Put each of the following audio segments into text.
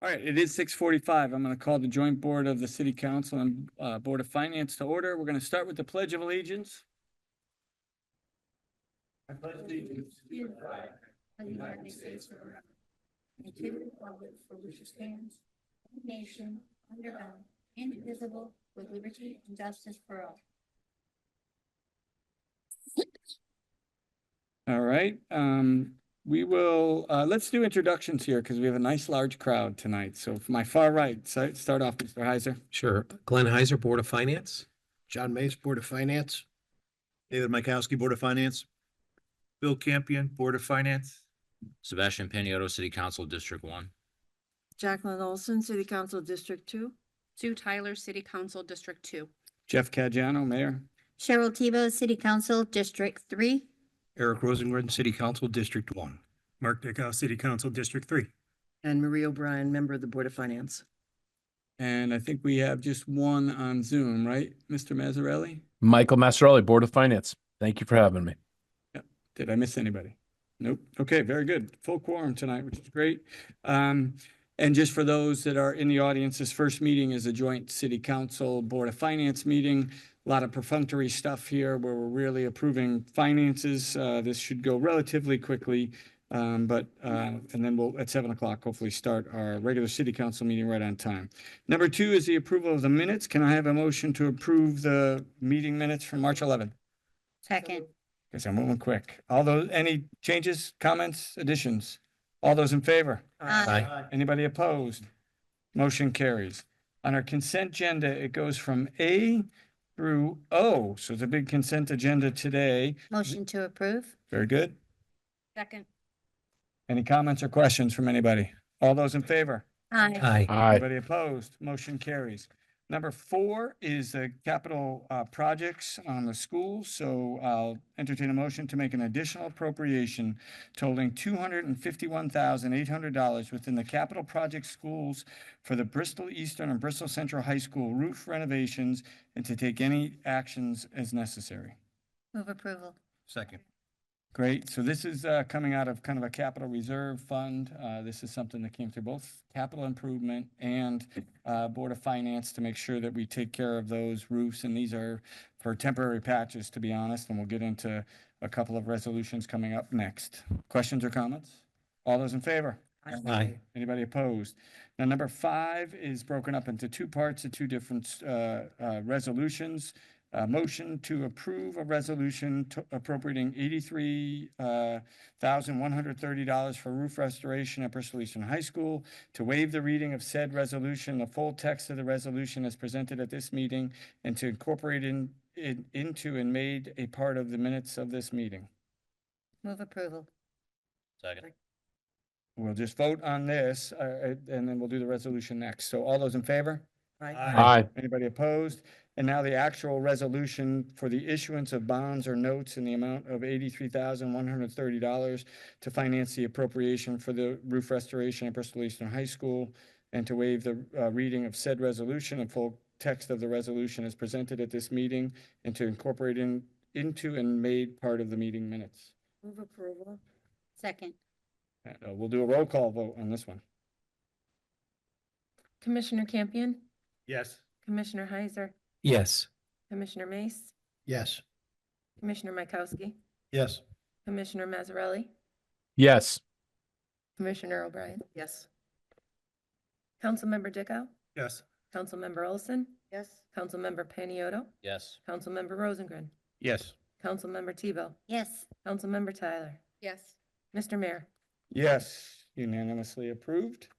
All right, it is 6:45. I'm going to call the joint board of the City Council and Board of Finance to order. We're going to start with the Pledge of Allegiance. I pledge allegiance to the flag of the United States of America and to the republic for which it stands, one nation, under God, indivisible, with liberty and justice for all. All right. We will, let's do introductions here because we have a nice large crowd tonight. So from my far right, start off, Mr. Heiser. Sure. Glenn Heiser, Board of Finance. John Mace, Board of Finance. David Mikowski, Board of Finance. Bill Campion, Board of Finance. Sebastian Paniotto, City Council, District 1. Jacqueline Olson, City Council, District 2. Sue Tyler, City Council, District 2. Jeff Caggiano, Mayor. Cheryl Tebow, City Council, District 3. Eric Rosengren, City Council, District 1. Mark Dickow, City Council, District 3. And Marie O'Brien, member of the Board of Finance. And I think we have just one on Zoom, right, Mr. Mazzarelli? Michael Mastrelli, Board of Finance. Thank you for having me. Did I miss anybody? Nope. Okay, very good. Full quorum tonight, which is great. And just for those that are in the audience, this first meeting is a joint City Council Board of Finance meeting. A lot of perfunctory stuff here where we're really approving finances. This should go relatively quickly. And then we'll, at 7 o'clock, hopefully start our regular City Council meeting right on time. Number 2 is the approval of the minutes. Can I have a motion to approve the meeting minutes from March 11th? Second. Guess I'm moving quick. Any changes, comments, additions? All those in favor? Aye. Anybody opposed? Motion carries. On our consent agenda, it goes from A through O. So it's a big consent agenda today. Motion to approve. Very good. Second. Any comments or questions from anybody? All those in favor? Aye. Aye. Aye. Anybody opposed? Motion carries. Number 4 is the capital projects on the schools. So I'll entertain a motion to make an additional appropriation totaling $251,800 within the capital project schools for the Bristol Eastern and Bristol Central High School roof renovations and to take any actions as necessary. Move approval. Second. Great. So this is coming out of kind of a capital reserve fund. This is something that came through both capital improvement and Board of Finance to make sure that we take care of those roofs. And these are for temporary patches, to be honest. And we'll get into a couple of resolutions coming up next. Questions or comments? All those in favor? Aye. Anybody opposed? Now, number 5 is broken up into 2 parts of 2 different resolutions. Motion to approve a resolution appropriating $83,130 for roof restoration at Bristol Eastern High School, to waive the reading of said resolution, the full text of the resolution as presented at this meeting, and to incorporate into and made a part of the minutes of this meeting. Move approval. Second. We'll just vote on this, and then we'll do the resolution next. So all those in favor? Aye. Anybody opposed? And now the actual resolution for the issuance of bonds or notes in the amount of $83,130 to finance the appropriation for the roof restoration at Bristol Eastern High School, and to waive the reading of said resolution and full text of the resolution as presented at this meeting, and to incorporate into and made part of the meeting minutes. Move approval. Second. We'll do a roll call vote on this one. Commissioner Campion, Yes. Commissioner Heiser, Yes. Commissioner Mace, Yes. Commissioner Mikowski, Yes. Commissioner Mazzarelli, Yes. Commissioner O'Brien, Yes. Councilmember Dickow, Yes. Councilmember Olson, Yes. Councilmember Paniotto, Yes. Councilmember Rosengren, Yes. Councilmember Tebow, Yes. Councilmember Tyler, Yes. Mr. Mayor. Yes, unanimously approved.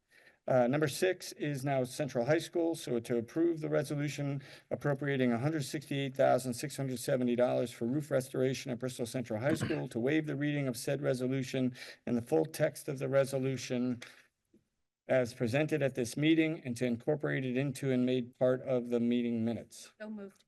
Number 6 is now Central High School, so to approve the resolution appropriating $168,670 for roof restoration at Bristol Central High School, to waive the reading of said resolution and the full text of the resolution as presented at this meeting, and to incorporate it into and made part of the meeting minutes. So moved.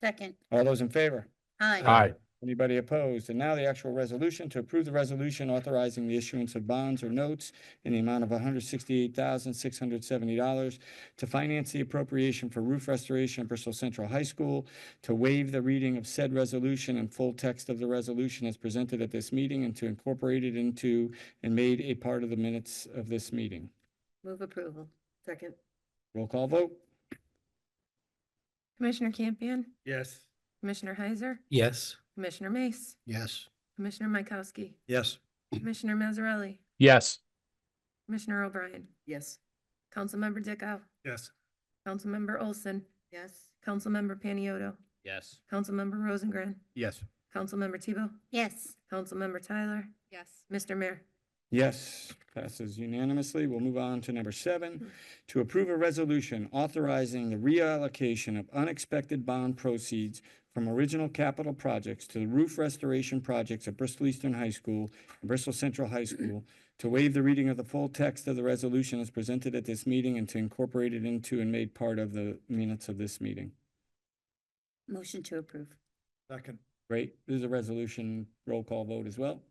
Second. All those in favor? Aye. Aye. Anybody opposed? And now the actual resolution to approve the resolution authorizing the issuance of bonds or notes in the amount of $168,670 to finance the appropriation for roof restoration at Bristol Central High School, to waive the reading of said resolution and full text of the resolution as presented at this meeting, and to incorporate it into and made a part of the minutes of this meeting. Move approval. Second. Roll call vote? Commissioner Campion, Yes. Commissioner Heiser, Yes. Commissioner Mace, Yes. Commissioner Mikowski, Yes. Commissioner Mazzarelli, Yes. Commissioner O'Brien, Yes. Councilmember Dickow, Yes. Councilmember Olson, Yes. Councilmember Paniotto, Yes. Councilmember Rosengren, Yes. Councilmember Tebow, Yes. Councilmember Tyler, Yes. Mr. Mayor. Yes, passes unanimously. We'll move on to number 7, to approve a resolution authorizing the reallocation of unexpected bond proceeds from original capital projects to the roof restoration projects at Bristol Eastern High School and Bristol Central High School, to waive the reading of the full text of the resolution as presented at this meeting and to incorporate it into and made part of the minutes of this meeting. Motion to approve. Second. Great. This is a resolution roll call vote as well.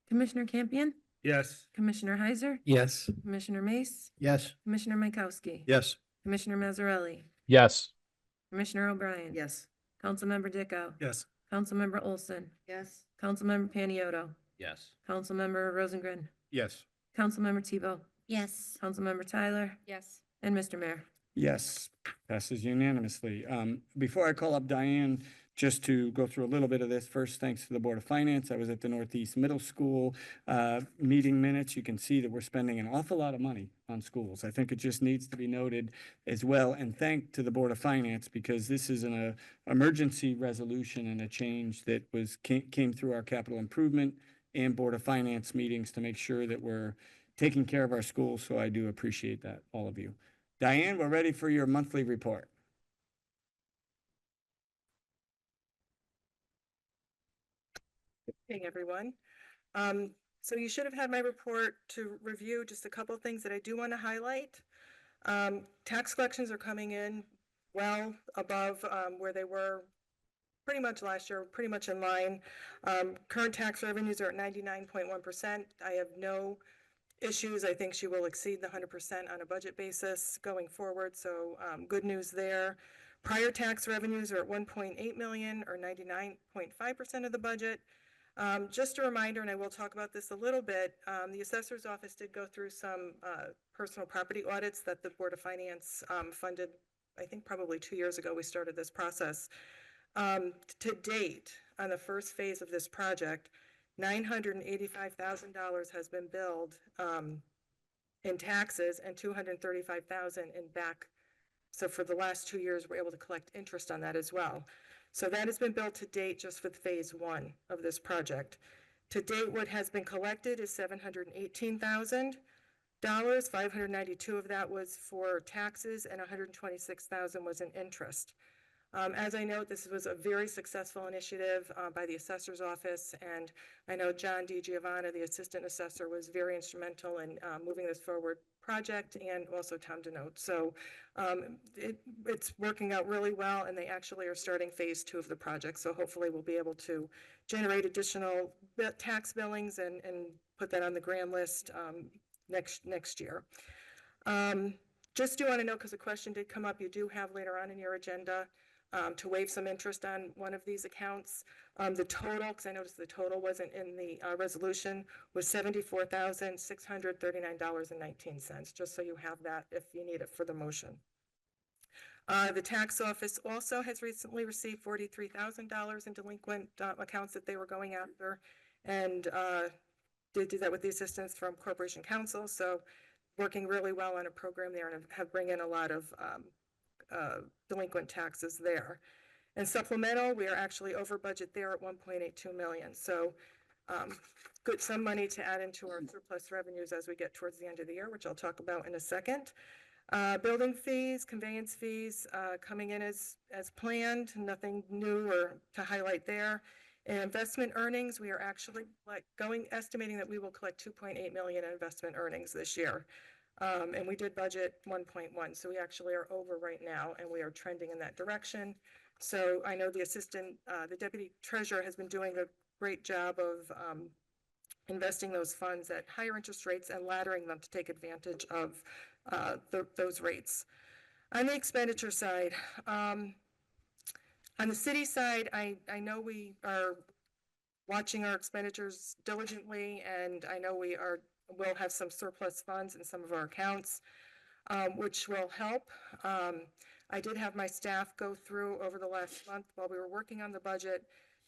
Commissioner Campion, Yes. Commissioner Heiser, Yes. Commissioner Mace, Yes. Commissioner Mikowski. Yes. Commissioner Mazzarelli, Yes. Commissioner O'Brien. Yes. Councilmember Dickow, Yes. Councilmember Olson, Yes. Councilmember Paniotto, Yes. Councilmember Rosengren, Yes. Councilmember Tebow, Yes. Councilmember Tyler, Yes. and Mr. Mayor. Yes, passes unanimously. Before I call up Diane, just to go through a little bit of this, first, thanks to the Board of Finance. I was at the Northeast Middle School meeting minutes. You can see that we're spending an awful lot of money on schools. I think it just needs to be noted as well. And thank to the Board of Finance, because this is an emergency resolution and a change that came through our capital improvement and Board of Finance meetings to make sure that we're taking care of our schools. So I do appreciate that, all of you. Diane, we're ready for your monthly report. Hey, everyone. So you should have had my report to review. Just a couple of things that I do want to highlight. Tax collections are coming in well above where they were pretty much last year, pretty much in line. Current tax revenues are at 99.1%. I have no issues. I think she will exceed the 100% on a budget basis going forward. So good news there. Prior tax revenues are at 1.8 million or 99.5% of the budget. Just a reminder, and I will talk about this a little bit, the assessor's office did go through some personal property audits that the Board of Finance funded, I think probably 2 years ago we started this process. To date, on the first phase of this project, $985,000 has been billed in taxes and $235,000 in back. So for the last 2 years, we're able to collect interest on that as well. So that has been billed to date just with phase 1 of this project. To date, what has been collected is $718,000. $592 of that was for taxes and $126,000 was in interest. As I note, this was a very successful initiative by the assessor's office, and I know John DiGiovanna, the assistant assessor, was very instrumental in moving this forward project, and also Tom Denote. So it's working out really well, and they actually are starting phase 2 of the project. So hopefully we'll be able to generate additional tax billings and put that on the grand list next year. Just do want to know, because a question did come up, you do have later on in your agenda to waive some interest on one of these accounts. The total, because I noticed the total wasn't in the resolution, was $74,639.19, just so you have that if you need it for the motion. The tax office also has recently received $43,000 in delinquent accounts that they were going after, and did do that with the assistance from Corporation Counsel, so working really well on a program there and have bring in a lot of delinquent taxes there. And supplemental, we are actually over budget there at 1.82 million. So good, some money to add into our surplus revenues as we get towards the end of the year, which I'll talk about in a second. Building fees, conveyance fees coming in as planned, nothing new or to highlight there. And investment earnings, we are actually estimating that we will collect 2.8 million in investment earnings this year. And we did budget 1.1, so we actually are over right now, and we are trending in that direction. So I know the deputy treasurer has been doing a great job of investing those funds at higher interest rates and laddering them to take advantage of those rates. On the expenditure side, on the city side, I know we are watching our expenditures diligently, and I know we are we'll have some surplus funds in some of our accounts, which will help. I did have my staff go through over the last month while we were working on the budget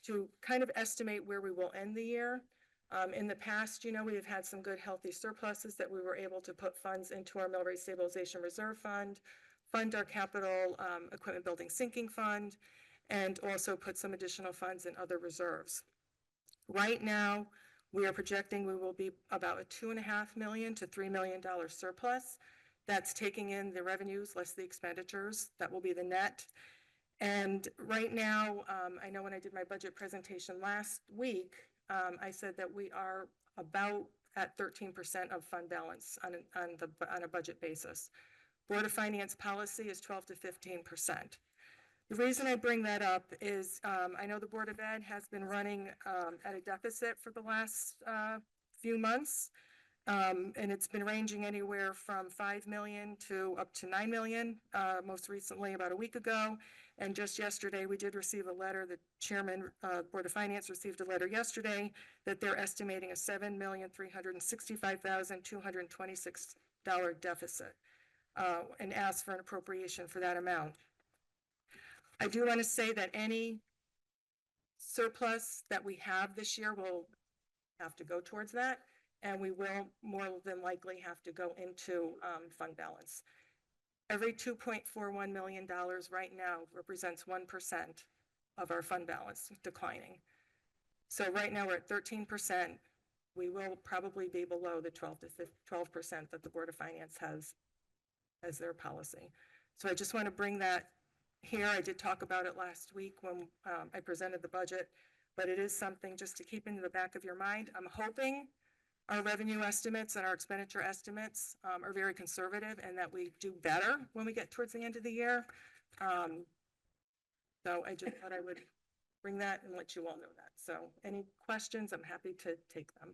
to kind of estimate where we will end the year. In the past, we have had some good healthy surpluses that we were able to put funds into our mill rate stabilization reserve fund, fund our capital equipment building sinking fund, and also put some additional funds in other reserves. Right now, we are projecting we will be about a $2.5 million to $3 million surplus. That's taking in the revenues less the expenditures. That will be the net. And right now, I know when I did my budget presentation last week, I said that we are about at 13% of fund balance on a budget basis. Board of Finance policy is 12 to 15%. The reason I bring that up is I know the Board of Ed has been running at a deficit for the last few months. And it's been ranging anywhere from 5 million to up to 9 million, most recently about a week ago. And just yesterday, we did receive a letter, the chairman, Board of Finance received a letter yesterday that they're estimating a $7,365,226 deficit and asked for an appropriation for that amount. I do want to say that any surplus that we have this year will have to go towards that. And we will more than likely have to go into fund balance. Every $2.41 million right now represents 1% of our fund balance declining. So right now we're at 13%. We will probably be below the 12% that the Board of Finance has as their policy. So I just want to bring that here. I did talk about it last week when I presented the budget, but it is something just to keep in the back of your mind. I'm hoping our revenue estimates and our expenditure estimates are very conservative and that we do better when we get towards the end of the year. So I just thought I would bring that and let you all know that. So any questions, I'm happy to take them.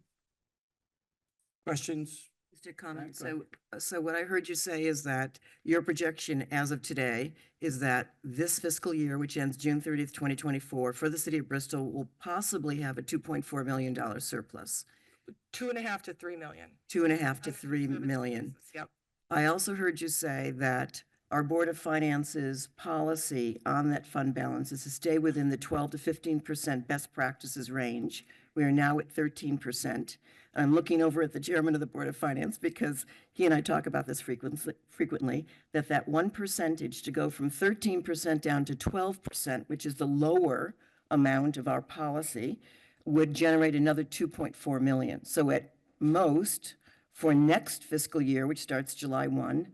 Questions? Mr. Comment. Go ahead. So what I heard you say is that your projection as of today is that this fiscal year, which ends June 30th, 2024, for the city of Bristol will possibly have a $2.4 million surplus. 2.5 to 3 million. 2.5 to 3 million. Yep. I also heard you say that our Board of Finance's policy on that fund balance is to stay within the 12 to 15% best practices range. We are now at 13%. I'm looking over at the chairman of the Board of Finance because he and I talk about this frequently, that one percentage to go from 13% down to 12%, which is the lower amount of our policy, would generate another 2.4 million. So at most, for next fiscal year, which starts July 1,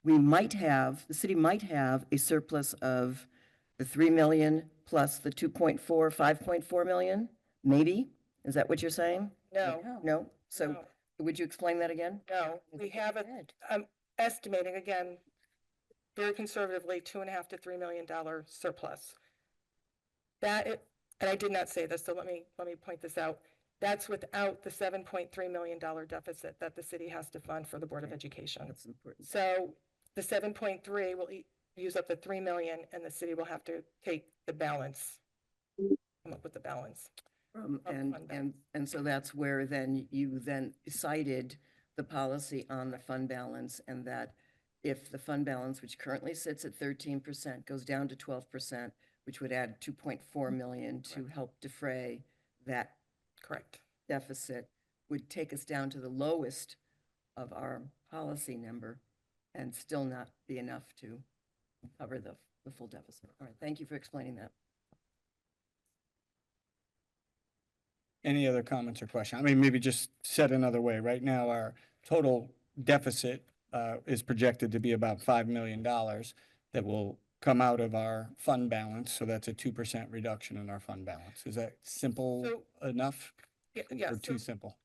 the city might have a surplus of the 3 million plus the 2.4, 5.4 million, maybe? Is that what you're saying? No, No? So No. would you explain that again? no, we have I'm estimating again, very conservatively, $2.5 to $3 million surplus. And I did not say this, so let me point this out. That's without the $7.3 million deficit that the city has to fund for the Board of Education. That's important. So the 7.3 will use up the 3 million and the city will have to take the balance, come up with the balance. And so that's where then you cited the policy on the fund balance, and that if the fund balance, which currently sits at 13%, goes down to 12%, which would add 2.4 million to help defray that Correct. deficit, would take us down to the lowest of our policy number and still not be enough to cover the full deficit. All right, thank you for explaining that. Any other comments or questions? I mean, maybe just said another way. Right now, our total deficit is projected to be about $5 million that will come out of our fund balance. So that's a 2% reduction in our fund balance. Is that simple enough Yeah. or too simple?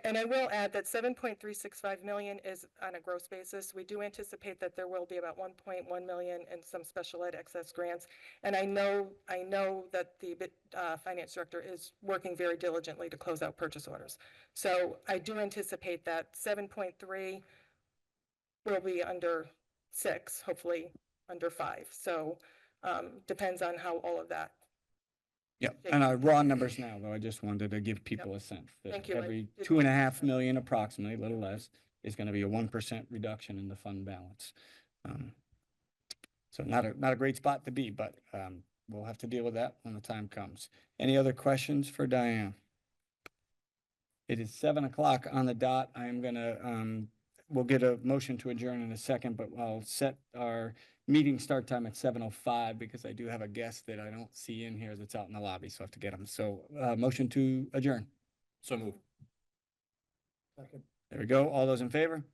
And I will add that 7.365 million is on a gross basis. We do anticipate that there will be about 1.1 million in some special ed excess grants. And I know that the finance director is working very diligently to close out purchase orders. So I do anticipate that 7.3 will be under 6, hopefully under 5. So depends on how all of that Yeah, and our raw numbers now, though, I just wanted to give people a sense that Thank you. I every did 2.5 million approximately, a little less, is going to be a 1% reduction in the fund balance. So not a great spot to be, but we'll have to deal with that when the time comes. Any other questions for Diane? It is 7:00 on the dot. I am gonna, we'll get a motion to adjourn in a second, but I'll set our meeting start time at 7:05 because I do have a guest that I don't see in here that's out in the lobby, so I have to get him. So, motion to adjourn. So move. There we go. All those in favor?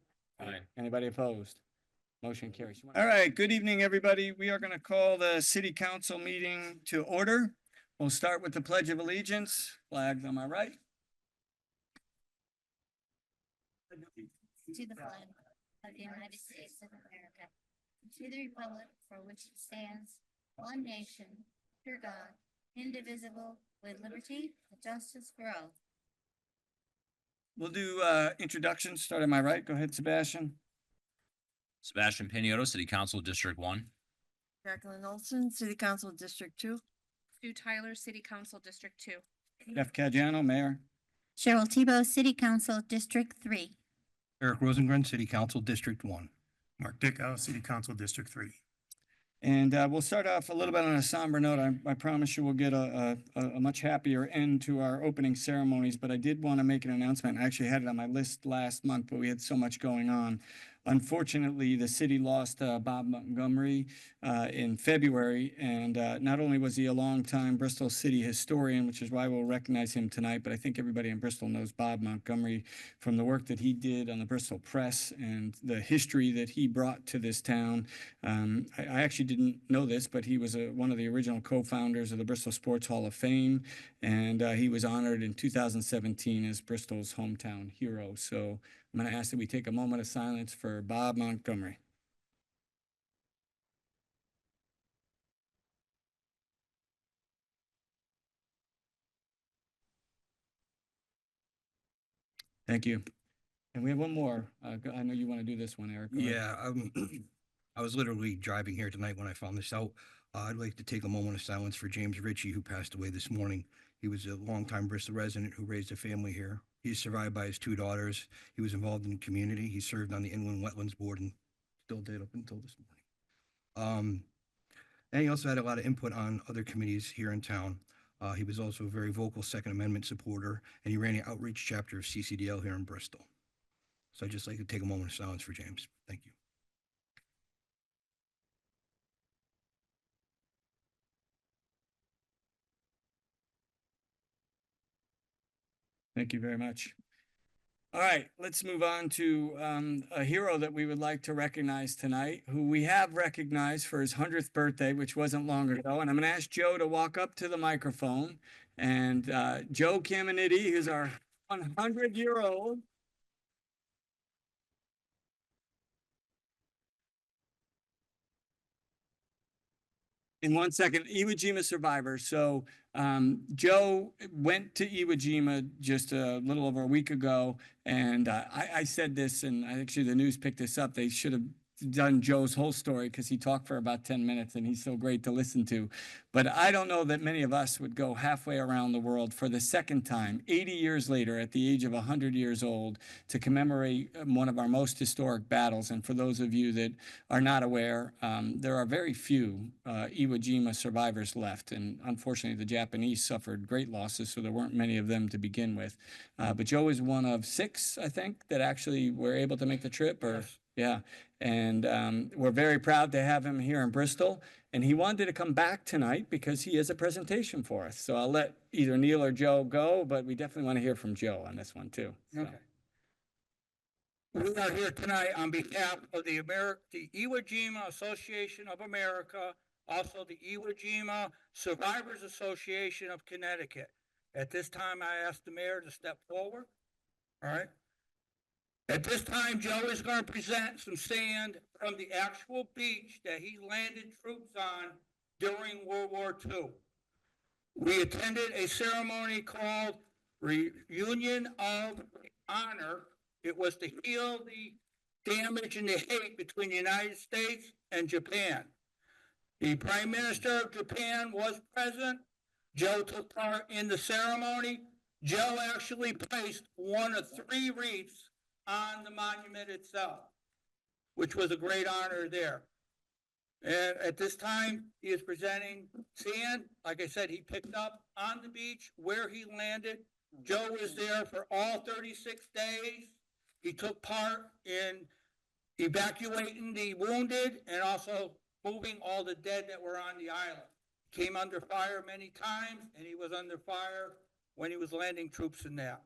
Aye. Anybody opposed? Motion carries. All right, good evening, everybody. We are going to call the city council meeting to order. We'll start with the Pledge of Allegiance. Flags on my right. To the flag of the United States of America, to the republic for which it stands, one nation, under God, indivisible, with liberty and justice for all. We'll do introductions. Start on my right. Go ahead, Sebastian. Sebastian Piniotto, City Council District 1. Jacqueline Olson, City Council District 2. Sue Tyler, City Council District 2. Jeff Caggiano, Mayor. Cheryl Tebow, City Council District 3. Eric Rosengren, City Council District 1. Mark Dickow, City Council District 3. And we'll start off a little bit on a somber note. I promise you we'll get a much happier end to our opening ceremonies, but I did want to make an announcement. I actually had it on my list last month, but we had so much going on. Unfortunately, the city lost Bob Montgomery in February, and not only was he a longtime Bristol city historian, which is why we'll recognize him tonight, but I think everybody in Bristol knows Bob Montgomery from the work that he did on the Bristol Press and the history that he brought to this town. I actually didn't know this, but he was one of the original co-founders of the Bristol Sports Hall of Fame, and he was honored in 2017 as Bristol's hometown hero. So I'm going to ask that we take a moment of silence for Bob Montgomery. Thank you. And we have one more. I know you want to do this one, Eric. Go ahead. Yeah, I was literally driving here tonight when I found this out. I'd like to take a moment of silence for James Ritchie, who passed away this morning. He was a longtime Bristol resident who raised a family here. He's survived by his 2 daughters. He was involved in the community. He served on the Inland Wetlands Board and still did up until this morning. And he also had a lot of input on other committees here in town. He was also a very vocal Second Amendment supporter, and he ran the outreach chapter of CCDL here in Bristol. So I'd just like to take a moment of silence for James. Thank you. Thank you very much. All right, let's move on to a hero that we would like to recognize tonight, who we have recognized for his 100th birthday, which wasn't long ago. And I'm going to ask Joe to walk up to the microphone. And Joe Caminiti, who's our 100-year-old. In 1 second, Iwo Jima survivor. So Joe went to Iwo Jima just a little over a week ago, and I said this, and actually the news picked this up. They should have done Joe's whole story because he talked for about 10 minutes, and he's so great to listen to. But I don't know that many of us would go halfway around the world for the second time, 80 years later, at the age of 100 years old, to commemorate one of our most historic battles. And for those of you that are not aware, there are very few Iwo Jima survivors left. And unfortunately, the Japanese suffered great losses, so there weren't many of them to begin with. But Joe is one of 6, I think, that actually were able to make the trip. Or Yes. Yeah, and we're very proud to have him here in Bristol. And he wanted to come back tonight because he has a presentation for us. So I'll let either Neil or Joe go, but we definitely want to hear from Joe on this one too. So. Okay. We are here tonight on behalf of the Iwo Jima Association of America, also the Iwo Jima Survivors Association of Connecticut. At this time, I ask the mayor to step forward. All right. At this time, Joe is going to present some sand from the actual beach that he landed troops on during World War II. We attended a ceremony called Reunion of Honor. It was to heal the damage and the hate between the United States and Japan. The Prime Minister of Japan was present. Joe took part in the ceremony. Joe actually placed one of 3 wreaths on the monument itself, which was a great honor there. And at this time, he is presenting sand. Like I said, he picked up on the beach where he landed. Joe was there for all 36 days. He took part in evacuating the wounded and also moving all the dead that were on the island. Came under fire many times, and he was under fire when he was landing troops in that.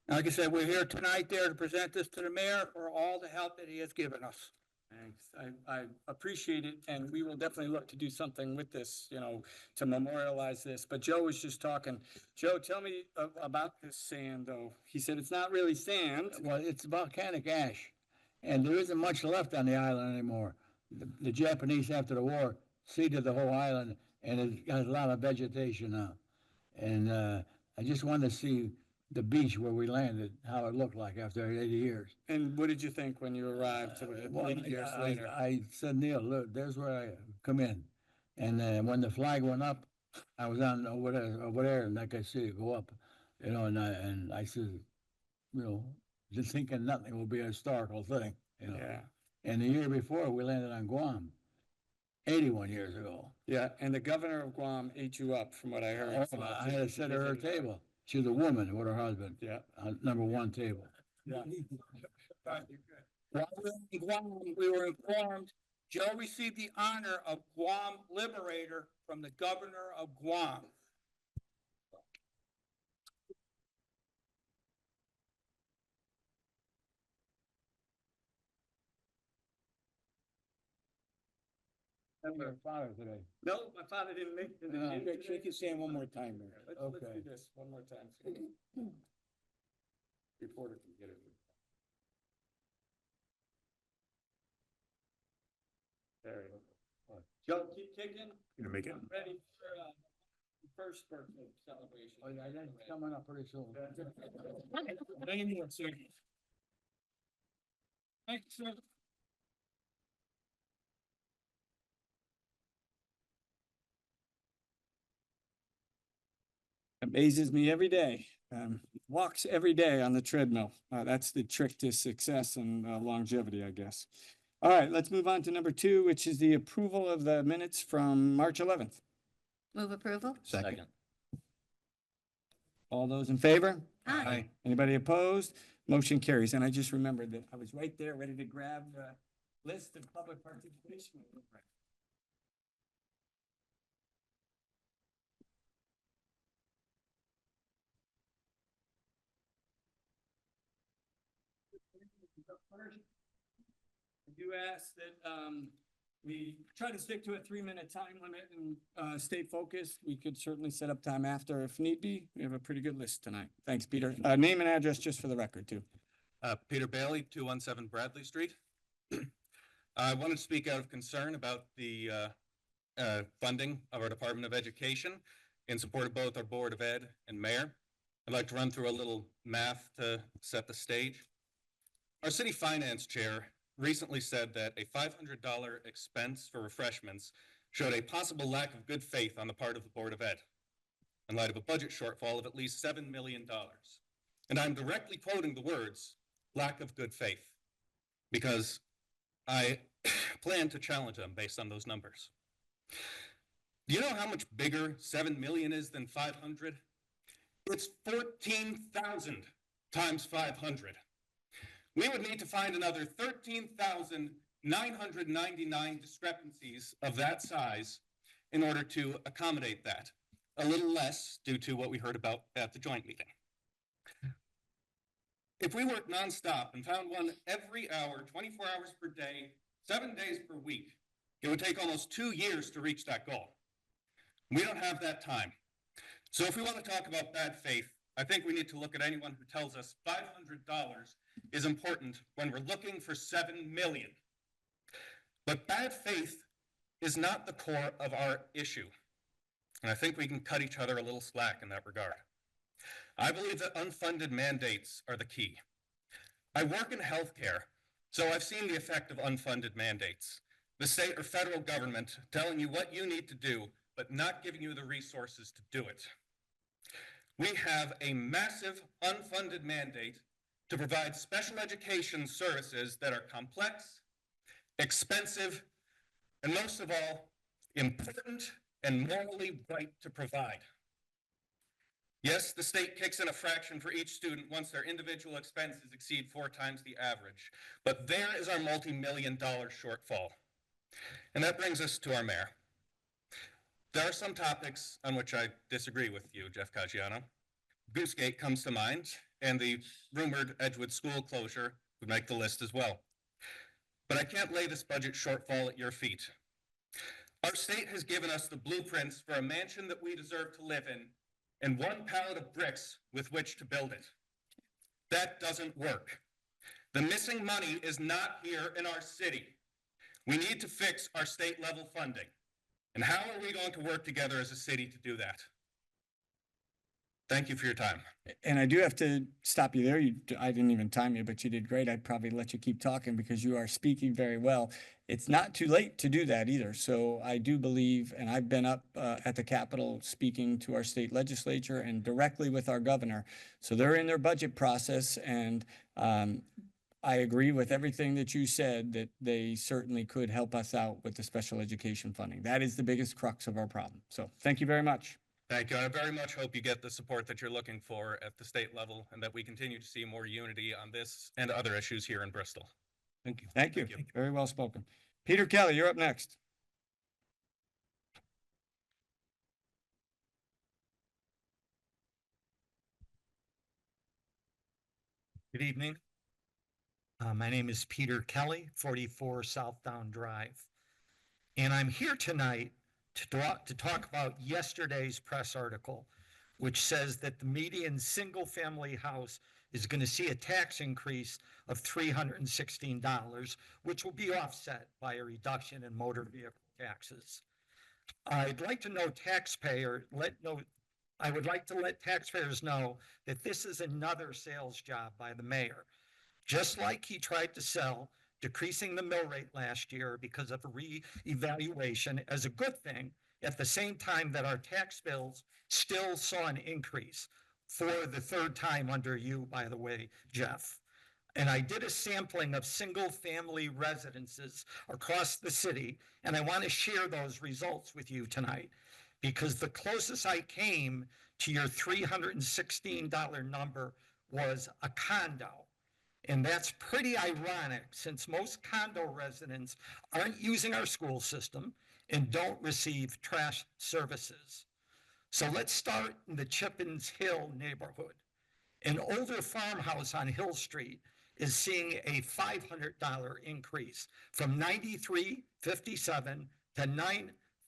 Like I said, we're here tonight there to present this to the mayor for all the help that he has given us. Thanks. I appreciate it, and we will definitely look to do something with this, you know, to memorialize this. But Joe was just talking. Joe, tell me about this sand, though. He said it's not really sand. Well, it's volcanic ash, and there isn't much left on the island anymore. The Japanese, after the war, ceded the whole island, and it got a lot of vegetation now. And I just wanted to see the beach where we landed, how it looked like after 80 years. And what did you think when you arrived 8 years later? I said, Neil, look, there's where I come in. And when the flag went up, I was on over there, and I could see it go up, you know, and I said, you know, just thinking nothing will be a historical thing, you know. Yeah. And the year before, we landed on Guam, 81 years ago. Yeah, and the governor of Guam ate you up, from what I heard. Oh, I had to sit at her table. She was a woman with her husband. Yeah. On #1 table. Yeah. While we were in Guam, we were informed Joe received the honor of Guam Liberator from the governor of Guam. Your father today. No, my father didn't make it. Shake his hand one more time there. Let's do this one more time. Reporter can get it. There you go. Joe, keep kicking. You gonna make it? I'm ready for first birthday celebration. Oh, yeah, that's coming up pretty soon. Thank you, sir. Thanks, sir. Amazes me every day. Walks every day on the treadmill. That's the trick to success and longevity, I guess. All right, let's move on to number 2, which is the approval of the minutes from March 11th. Move approval? Second. All those in favor? Aye. Anybody opposed? Motion carries. And I just remembered that I was right there, ready to grab the list of public participation. I do ask that we try to stick to a 3-minute time limit and stay focused. We could certainly set up time after if need be. We have a pretty good list tonight. Thanks, Peter. Name and address just for the record, too. Peter Bailey, 217 Bradley Street. I wanted to speak out of concern about the funding of our Department of Education in support of both our Board of Ed and Mayor. I'd like to run through a little math to set the stage. Our city finance chair recently said that a $500 expense for refreshments showed a possible lack of good faith on the part of the Board of Ed in light of a budget shortfall of at least $7 million. And I'm directly quoting the words, lack of good faith, because I plan to challenge them based on those numbers. Do you know how much bigger 7 million is than 500? It's 14,000 times 500. We would need to find another 13,999 discrepancies of that size in order to accommodate that. A little less due to what we heard about at the joint meeting. If we worked nonstop and found one every hour, 24 hours per day, 7 days per week, it would take almost 2 years to reach that goal. We don't have that time. So if we want to talk about bad faith, I think we need to look at anyone who tells us $500 is important when we're looking for 7 million. But bad faith is not the core of our issue. And I think we can cut each other a little slack in that regard. I believe that unfunded mandates are the key. I work in healthcare, so I've seen the effect of unfunded mandates. The state or federal government telling you what you need to do, but not giving you the resources to do it. We have a massive unfunded mandate to provide special education services that are complex, expensive, and most of all, important and morally right to provide. Yes, the state kicks in a fraction for each student once their individual expenses exceed 4 times the average, but there is our multi-million-dollar shortfall. And that brings us to our mayor. There are some topics on which I disagree with you, Jeff Caggiano. Goosegate comes to mind, and the rumored Edgewood school closure would make the list as well. But I can't lay this budget shortfall at your feet. Our state has given us the blueprints for a mansion that we deserve to live in and 1 pallet of bricks with which to build it. That doesn't work. The missing money is not here in our city. We need to fix our state level funding. And how are we going to work together as a city to do that? Thank you for your time. And I do have to stop you there. I didn't even time you, but you did great. I'd probably let you keep talking because you are speaking very well. It's not too late to do that either. So I do believe, and I've been up at the Capitol speaking to our state legislature and directly with our governor. So they're in their budget process, and I agree with everything that you said, that they certainly could help us out with the special education funding. That is the biggest crux of our problem. So thank you very much. Thank you. I very much hope you get the support that you're looking for at the state level and that we continue to see more unity on this and other issues here in Bristol. Thank you. Thank you. Very well spoken. Peter Kelly, you're up next. Good evening. My name is Peter Kelly, 44 Southdown Drive. And I'm here tonight to talk about yesterday's press article, which says that the median single-family house is going to see a tax increase of $316, which will be offset by a reduction in motor vehicle taxes. I'd like to know I would like to let taxpayers know that this is another sales job by the mayor. Just like he tried to sell decreasing the mill rate last year because of a re-evaluation as a good thing, at the same time that our tax bills still saw an increase for the 3rd time under you, by the way, Jeff. And I did a sampling of single-family residences across the city, and I want to share those results with you tonight, because the closest I came to your $316 number was a condo. And that's pretty ironic, since most condo residents aren't using our school system and don't receive trash services. So let's start in the Chippens Hill neighborhood. An older farmhouse on Hill Street is seeing a $500 increase from $93.57 to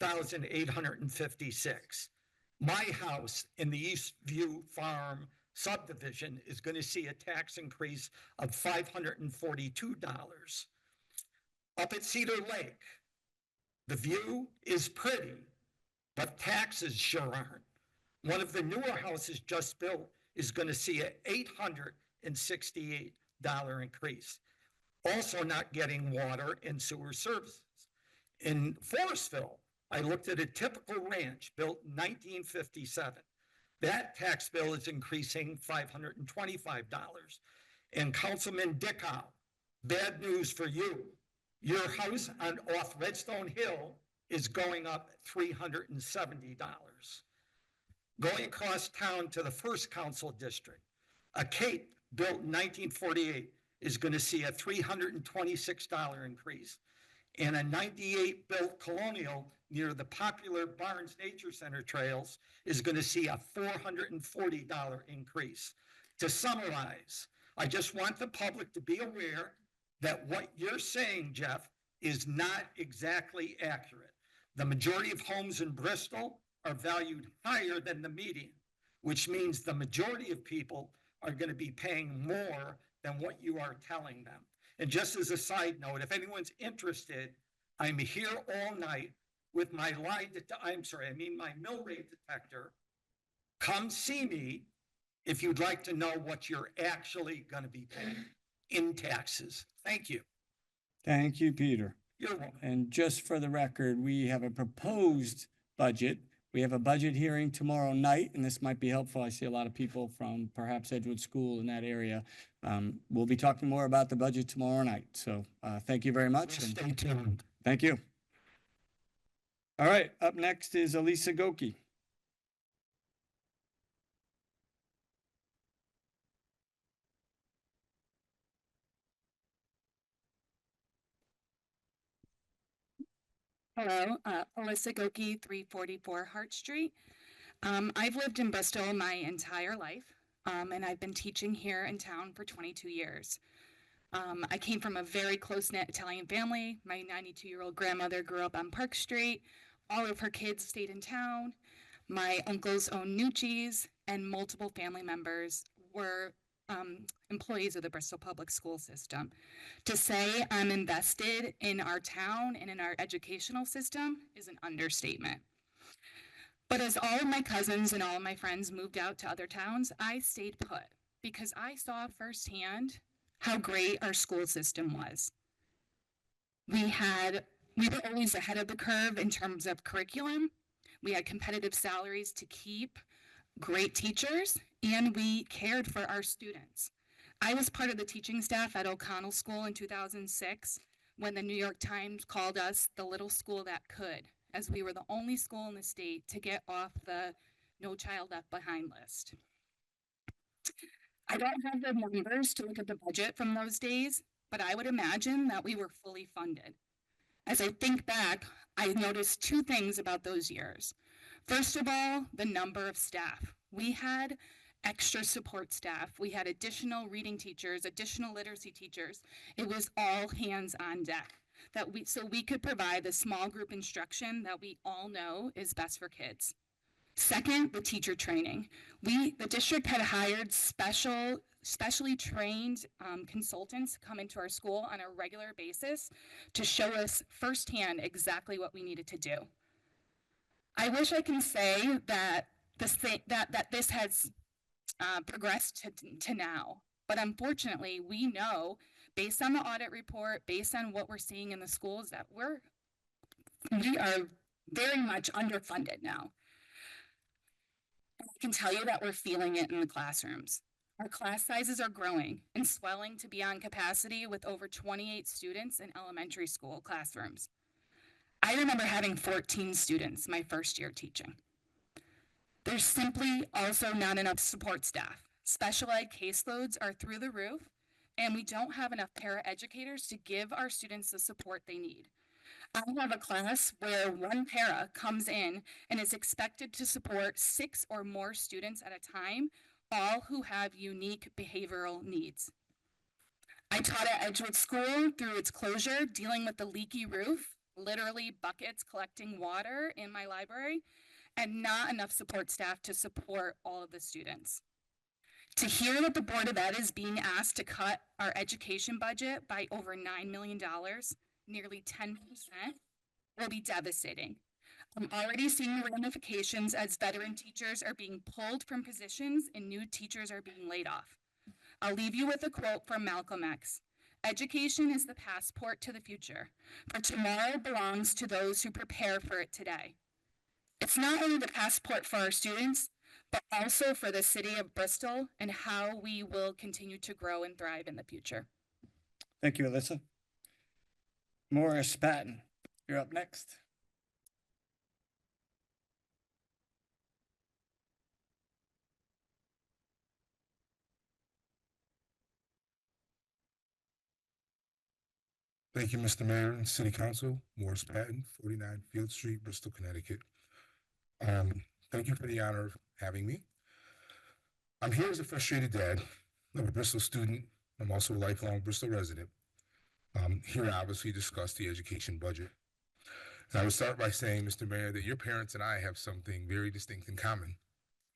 $9,856. My house in the Eastview Farm subdivision is going to see a tax increase of $542. Up at Cedar Lake, the view is pretty, but taxes sure aren't. One of the newer houses just built is going to see an $868 increase. Also not getting water and sewer services. In Forestville, I looked at a typical ranch built in 1957. That tax bill is increasing $525. And Councilman Dickow, bad news for you. Your house off Redstone Hill is going up $370. Going across town to the first council district, a Cape built in 1948 is going to see a $326 increase. And a 98 built Colonial near the popular Barnes Nature Center trails is going to see a $440 increase. To summarize, I just want the public to be aware that what you're saying, Jeff, is not exactly accurate. The majority of homes in Bristol are valued higher than the median, which means the majority of people are going to be paying more than what you are telling them. And just as a side note, if anyone's interested, I'm here all night with my my mill rate detector. Come see me if you'd like to know what you're actually going to be paying in taxes. Thank you. Thank you, Peter. You're welcome. And just for the record, we have a proposed budget. We have a budget hearing tomorrow night, and this might be helpful. I see a lot of people from perhaps Edgewood School in that area. We'll be talking more about the budget tomorrow night. So thank you very much. and Stay tuned. Thank you. All right, up next is Elisa Goki. Hello, Alyssa Goki, 344 Hart Street. I've lived in Bristol my entire life, and I've been teaching here in town for 22 years. I came from a very close-knit Italian family. My 92-year-old grandmother grew up on Park Street. All of her kids stayed in town. My uncles owned Nucci's, and multiple family members were employees of the Bristol public school system. To say I'm invested in our town and in our educational system is an understatement. But as all of my cousins and all of my friends moved out to other towns, I stayed put because I saw firsthand how great our school system was. We were always ahead of the curve in terms of curriculum. We had competitive salaries to keep great teachers, and we cared for our students. I was part of the teaching staff at O'Connell School in 2006 when the New York Times called us the little school that could, as we were the only school in the state to get off the No Child Left Behind list. I don't have the numbers to look at the budget from those days, but I would imagine that we were fully funded. As I think back, I noticed two things about those years. First of all, the number of staff. We had extra support staff. We had additional reading teachers, additional literacy teachers. It was all hands on deck so we could provide the small group instruction that we all know is best for kids. Second, the teacher training. The district had hired specially trained consultants come into our school on a regular basis to show us firsthand exactly what we needed to do. I wish I can say that this has progressed to now, but unfortunately, we know based on the audit report, based on what we're seeing in the schools, that we are very much underfunded now. I can tell you that we're feeling it in the classrooms. Our class sizes are growing and swelling to beyond capacity with over 28 students in elementary school classrooms. I remember having 14 students my first year teaching. There's simply also not enough support staff. Special ed caseloads are through the roof, and we don't have enough paraeducators to give our students the support they need. I have a class where one para comes in and is expected to support 6 or more students at a time, all who have unique behavioral needs. I taught at Edgewood School through its closure, dealing with the leaky roof, literally buckets collecting water in my library, and not enough support staff to support all of the students. To hear that the Board of Ed is being asked to cut our education budget by over $9 million, nearly 10%, will be devastating. I'm already seeing the ramifications as veteran teachers are being pulled from positions and new teachers are being laid off. I'll leave you with a quote from Malcolm X. Education is the passport to the future, for tomorrow belongs to those who prepare for it today. It's not only the passport for our students, but also for the city of Bristol and how we will continue to grow and thrive in the future. Thank you, Alyssa. Morris Patton, you're up next. Thank you, Mr. Mayor and City Council. Morris Patton, 49 Field Street, Bristol, Connecticut. Thank you for the honor of having me. I'm here as a frustrated dad. I'm a Bristol student. I'm also a lifelong Bristol resident. Here to obviously discuss the education budget. And I would start by saying, Mr. Mayor, that your parents and I have something very distinct in common.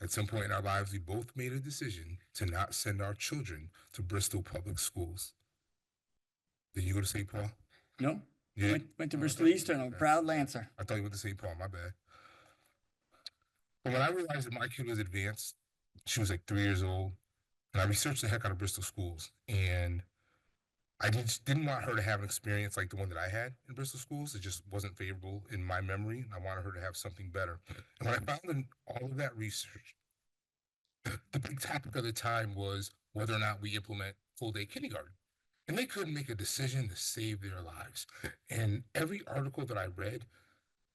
At some point in our lives, we both made a decision to not send our children to Bristol public schools. Did you go to St. Paul? No. Yeah. Went to Bristol Eastern. I'm a proud Lancer. I thought you went to St. Paul, my bad. But when I realized that my kid was advanced, she was like 3 years old, and I researched the heck out of Bristol schools. And I just didn't want her to have an experience like the one that I had in Bristol schools. It just wasn't favorable in my memory. And I wanted her to have something better. And when I found in all of that research, the big topic of the time was whether or not we implement full day kindergarten. And they couldn't make a decision to save their lives. And every article that I read,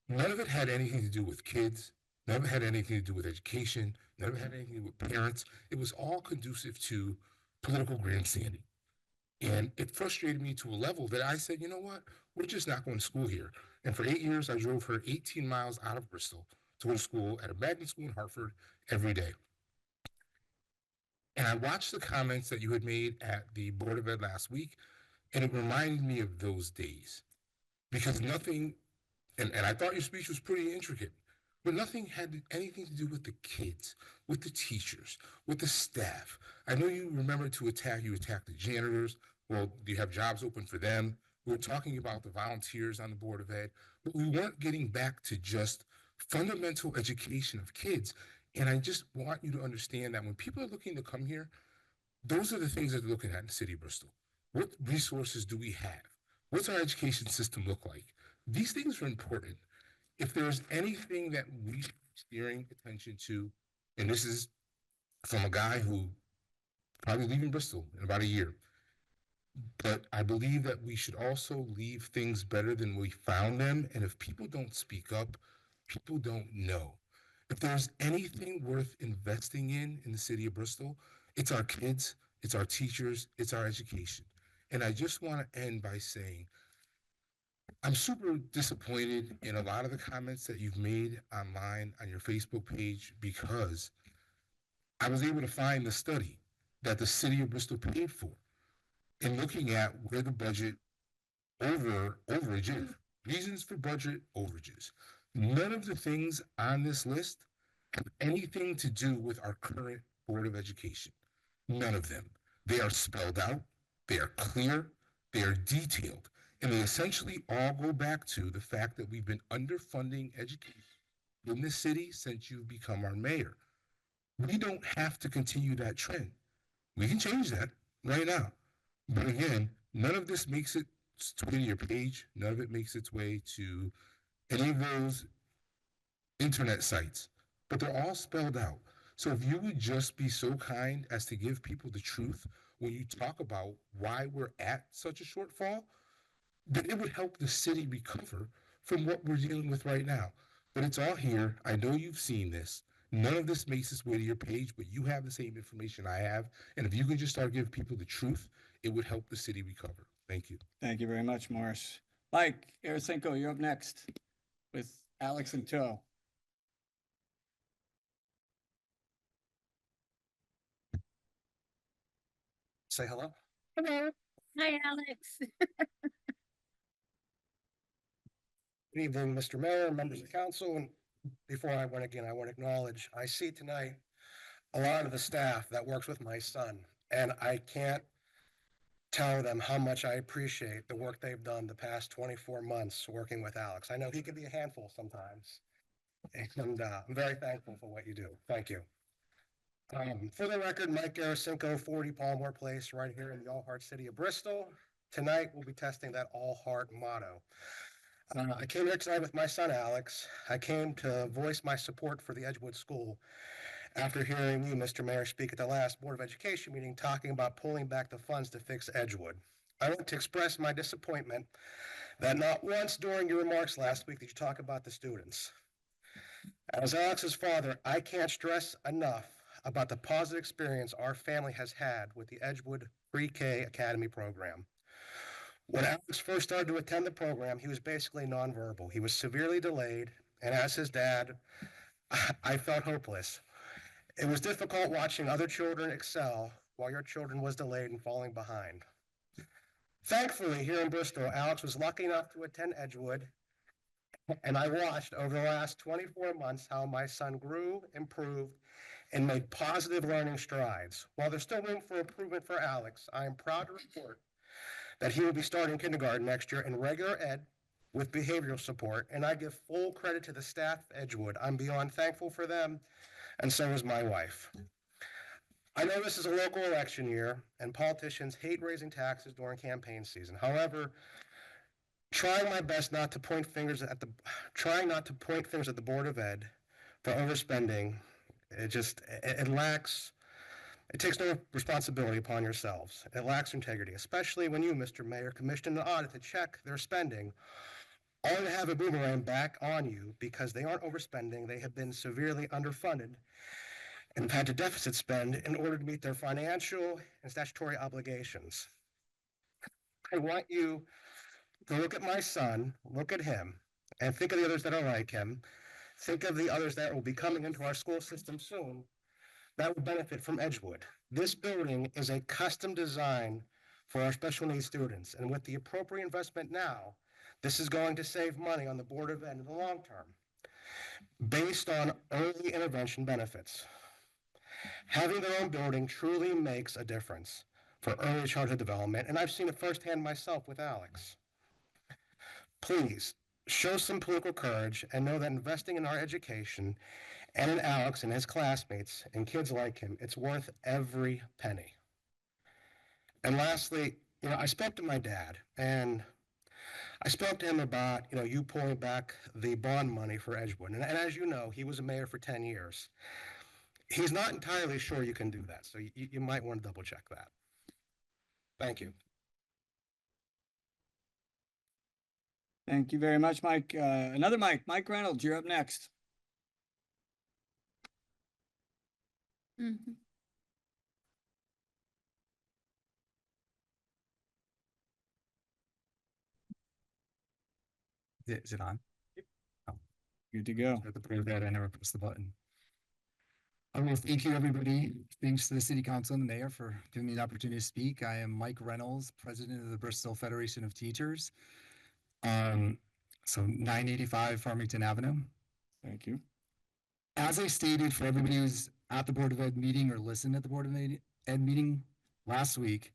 none of it had anything to do with kids. None of it had anything to do with education. None of it had anything to do with parents. It was all conducive to political grandstanding. And it frustrated me to a level that I said, you know what? We're just not going to school here. And for 8 years, I drove her 18 miles out of Bristol to go to school at a magnet school in Hartford every day. And I watched the comments that you had made at the Board of Ed last week, and it reminded me of those days. Because nothing, and I thought your speech was pretty intricate, but nothing had anything to do with the kids, with the teachers, with the staff. I know you remember you attacked the janitors. Well, do you have jobs open for them? We were talking about the volunteers on the Board of Ed, but we weren't getting back to just fundamental education of kids. And I just want you to understand that when people are looking to come here, those are the things that they're looking at in the city of Bristol. What resources do we have? What's our education system look like? These things are important. If there's anything that we should be steering attention to, and this is from a guy who probably leaving Bristol in about a year, but I believe that we should also leave things better than we found them. And if people don't speak up, people don't know. If there's anything worth investing in the city of Bristol, it's our kids, it's our teachers, it's our education. And I just want to end by saying, I'm super disappointed in a lot of the comments that you've made online on your Facebook page, because I was able to find the study that the city of Bristol paid for in looking at where the budget overage is, reasons for budget overages. None of the things on this list have anything to do with our current Board of Education. None of them. They are spelled out, they are clear, they are detailed, and they essentially all go back to the fact that we've been underfunding education in the city since you've become our mayor. We don't have to continue that trend. We can change that right now. But again, none of this makes its way to your page. None of it makes its way to any of those internet sites, but they're all spelled out. So if you would just be so kind as to give people the truth when you talk about why we're at such a shortfall, then it would help the city recover from what we're dealing with right now. But it's all here. I know you've seen this. None of this makes its way to your page, but you have the same information I have. And if you can just start giving people the truth, it would help the city recover. Thank you. Thank you very much, Morris. Mike Arasenko, you're up next with Alex in tow. Say hello. Hello. Hi, Alex. Good evening, Mr. Mayor, members of the council, and before I want to acknowledge, I see tonight a lot of the staff that works with my son, and I can't tell them how much I appreciate the work they've done the past 24 months working with Alex. I know he can be a handful sometimes, and I'm very thankful for what you do. Thank you. For the record, Mike Garasinko, 40 Palmore Place, right here in the All Heart City of Bristol. Tonight, we'll be testing that All Heart motto. I came here tonight with my son, Alex. I came to voice my support for the Edgewood School after hearing you, Mr. Mayor, speak at the last Board of Education meeting talking about pulling back the funds to fix Edgewood. I want to express my disappointment that not once during your remarks last week did you talk about the students. As Alex's father, I can't stress enough about the positive experience our family has had with the Edgewood Pre-K Academy program. When Alex first started to attend the program, he was basically nonverbal. He was severely delayed, and as his dad, I felt hopeless. It was difficult watching other children excel while your children was delayed and falling behind. Thankfully, here in Bristol, Alex was lucky enough to attend Edgewood, and I watched over the last 24 months how my son grew, improved, and made positive learning strides. While there's still room for improvement for Alex, I am proud to report that he will be starting kindergarten next year in regular ed with behavioral support, and I give full credit to the staff at Edgewood. I'm beyond thankful for them, and so is my wife. I know this is a local election year and politicians hate raising taxes during campaign season. However, trying my best not to point fingers at the Board of Ed for overspending, it takes no responsibility upon yourselves. It lacks integrity, especially when you, Mr. Mayor, commissioned an audit to check their spending, only to have a boomerang back on you because they aren't overspending. They have been severely underfunded and have had to deficit spend in order to meet their financial and statutory obligations. I want you to look at my son, look at him, and think of the others that are like him. Think of the others that will be coming into our school system soon that will benefit from Edgewood. This building is a custom design for our special needs students, and with the appropriate investment now, this is going to save money on the Board of Ed in the long term, based on early intervention benefits. Having their own building truly makes a difference for early childhood development, and I've seen it firsthand myself with Alex. Please, show some political courage and know that investing in our education and in Alex and his classmates and kids like him, it's worth every penny. And lastly, I spoke to my dad, and I spoke to him about, you pulling back the bond money for Edgewood. And as you know, he was a mayor for 10 years. He's not entirely sure you can do that, so you might want to double check that. Thank you. Thank you very much, Mike. Another Mike, Mike Reynolds, you're up next. Is it on? Oh, Good to go. at the point of that, I never pressed the button. I will thank you, everybody. Thanks to the city council and the mayor for giving me the opportunity to speak. I am Mike Reynolds, president of the Bristol Federation of Teachers. So 985 Farmington Avenue. Thank you. As I stated for everybody who's at the Board of Ed meeting or listened at the Board of Ed meeting last week,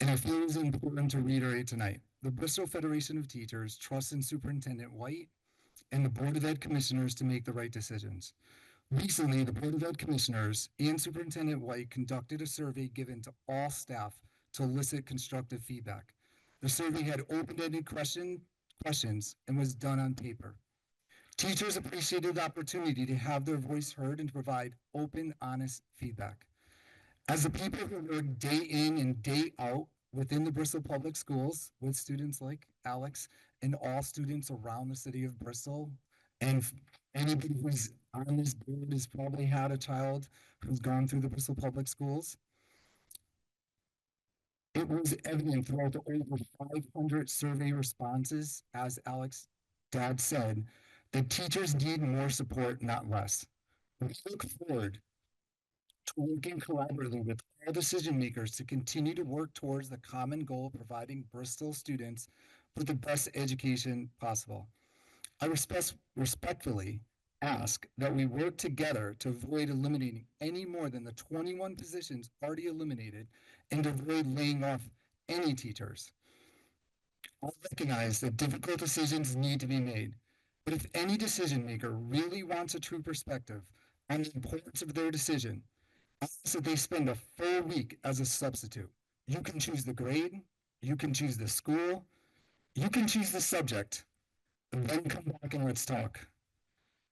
and I feel it's important to reiterate tonight, the Bristol Federation of Teachers trusts in Superintendent White and the Board of Ed commissioners to make the right decisions. Recently, the Board of Ed commissioners and Superintendent White conducted a survey given to all staff to elicit constructive feedback. The survey had open-ended questions and was done on paper. Teachers appreciated the opportunity to have their voice heard and to provide open, honest feedback. As the people who work day in and day out within the Bristol Public Schools with students like Alex and all students around the city of Bristol, and anybody who's on this board has probably had a child who's gone through the Bristol Public Schools, it was evident throughout the over 500 survey responses, as Alex's dad said, that teachers need more support, not less. We look forward to working collaboratively with all decision makers to continue to work towards the common goal of providing Bristol students with the best education possible. I respectfully ask that we work together to avoid eliminating any more than the 21 positions already eliminated and to avoid laying off any teachers. I recognize that difficult decisions need to be made, but if any decision maker really wants a true perspective on the importance of their decision, I ask that they spend a full week as a substitute. You can choose the grade, you can choose the school, you can choose the subject, and then come back and let's talk.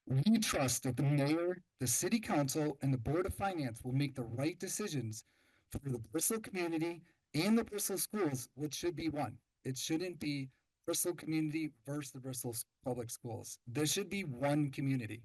We trust that the mayor, the city council, and the board of finance will make the right decisions for the Bristol community and the Bristol schools, which should be one. It shouldn't be Bristol community versus the Bristol public schools. There should be one community.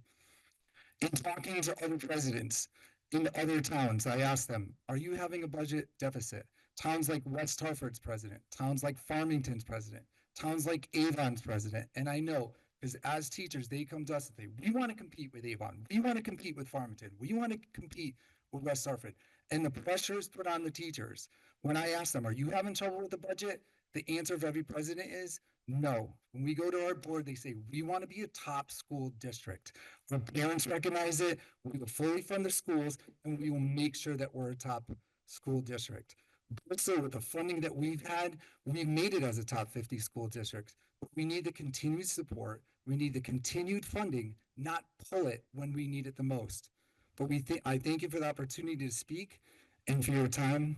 In talking to other presidents in other towns, I asked them, are you having a budget deficit? Towns like West Hartford's president, towns like Farmington's president, towns like Avon's president, and I know because as teachers, they come to us and say, we want to compete with Avon. We want to compete with Farmington. We want to compete with West Hartford. And the pressure is put on the teachers. When I ask them, are you having trouble with the budget? The answer of every president is no. When we go to our board, they say, we want to be a top school district. Our parents recognize it. We will fully fund the schools, and we will make sure that we're a top school district. Bristol, with the funding that we've had, we've made it as a top 50 school district. But we need the continued support. We need the continued funding, not pull it when we need it the most. But I thank you for the opportunity to speak, and for your time.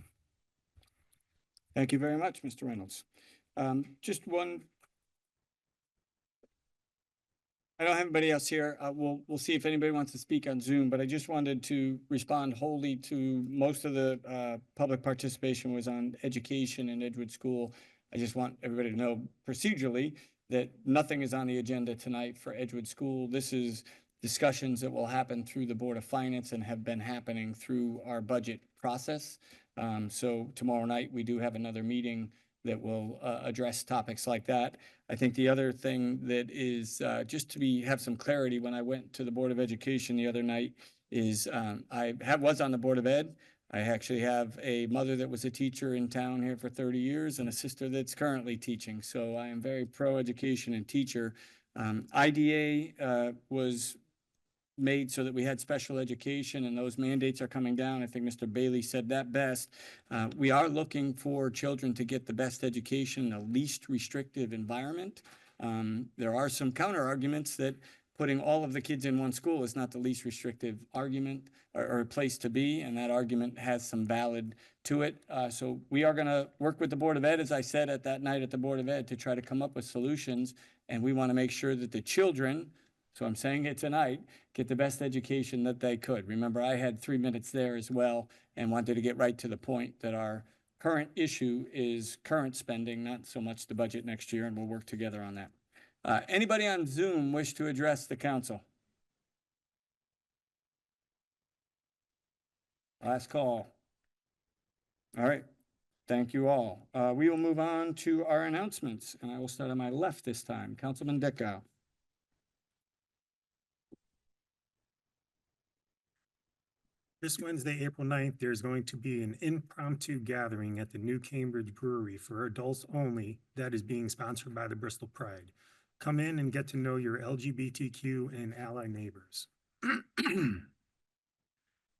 Thank you very much, Mr. Reynolds. Just one. I don't have anybody else here. We'll see if anybody wants to speak on Zoom, but I just wanted to respond wholly to most of the public participation was on education in Edgewood School. I just want everybody to know procedurally that nothing is on the agenda tonight for Edgewood School. This is discussions that will happen through the Board of Finance and have been happening through our budget process. So tomorrow night, we do have another meeting that will address topics like that. I think the other thing that is just to have some clarity when I went to the Board of Education the other night is was on the Board of Ed. I actually have a mother that was a teacher in town here for 30 years and a sister that's currently teaching. So I am very pro-education and teacher. IDA was made so that we had special education, and those mandates are coming down. I think Mr. Bailey said that best. We are looking for children to get the best education in the least restrictive environment. There are some counter arguments that putting all of the kids in one school is not the least restrictive argument or place to be, and that argument has some valid to it. So we are going to work with the Board of Ed, as I said at that night at the Board of Ed, to try to come up with solutions, and we want to make sure that the children, so I'm saying it tonight, get the best education that they could. Remember, I had 3 minutes there as well and wanted to get right to the point that our current issue is current spending, not so much the budget next year, and we'll work together on that. Anybody on Zoom wish to address the council? Last call. All right. Thank you all. We will move on to our announcements, and I will start on my left this time. Councilman Dickow. This Wednesday, April 9th, there's going to be an impromptu gathering at the New Cambridge Brewery for adults only that is being sponsored by the Bristol Pride. Come in and get to know your LGBTQ and ally neighbors.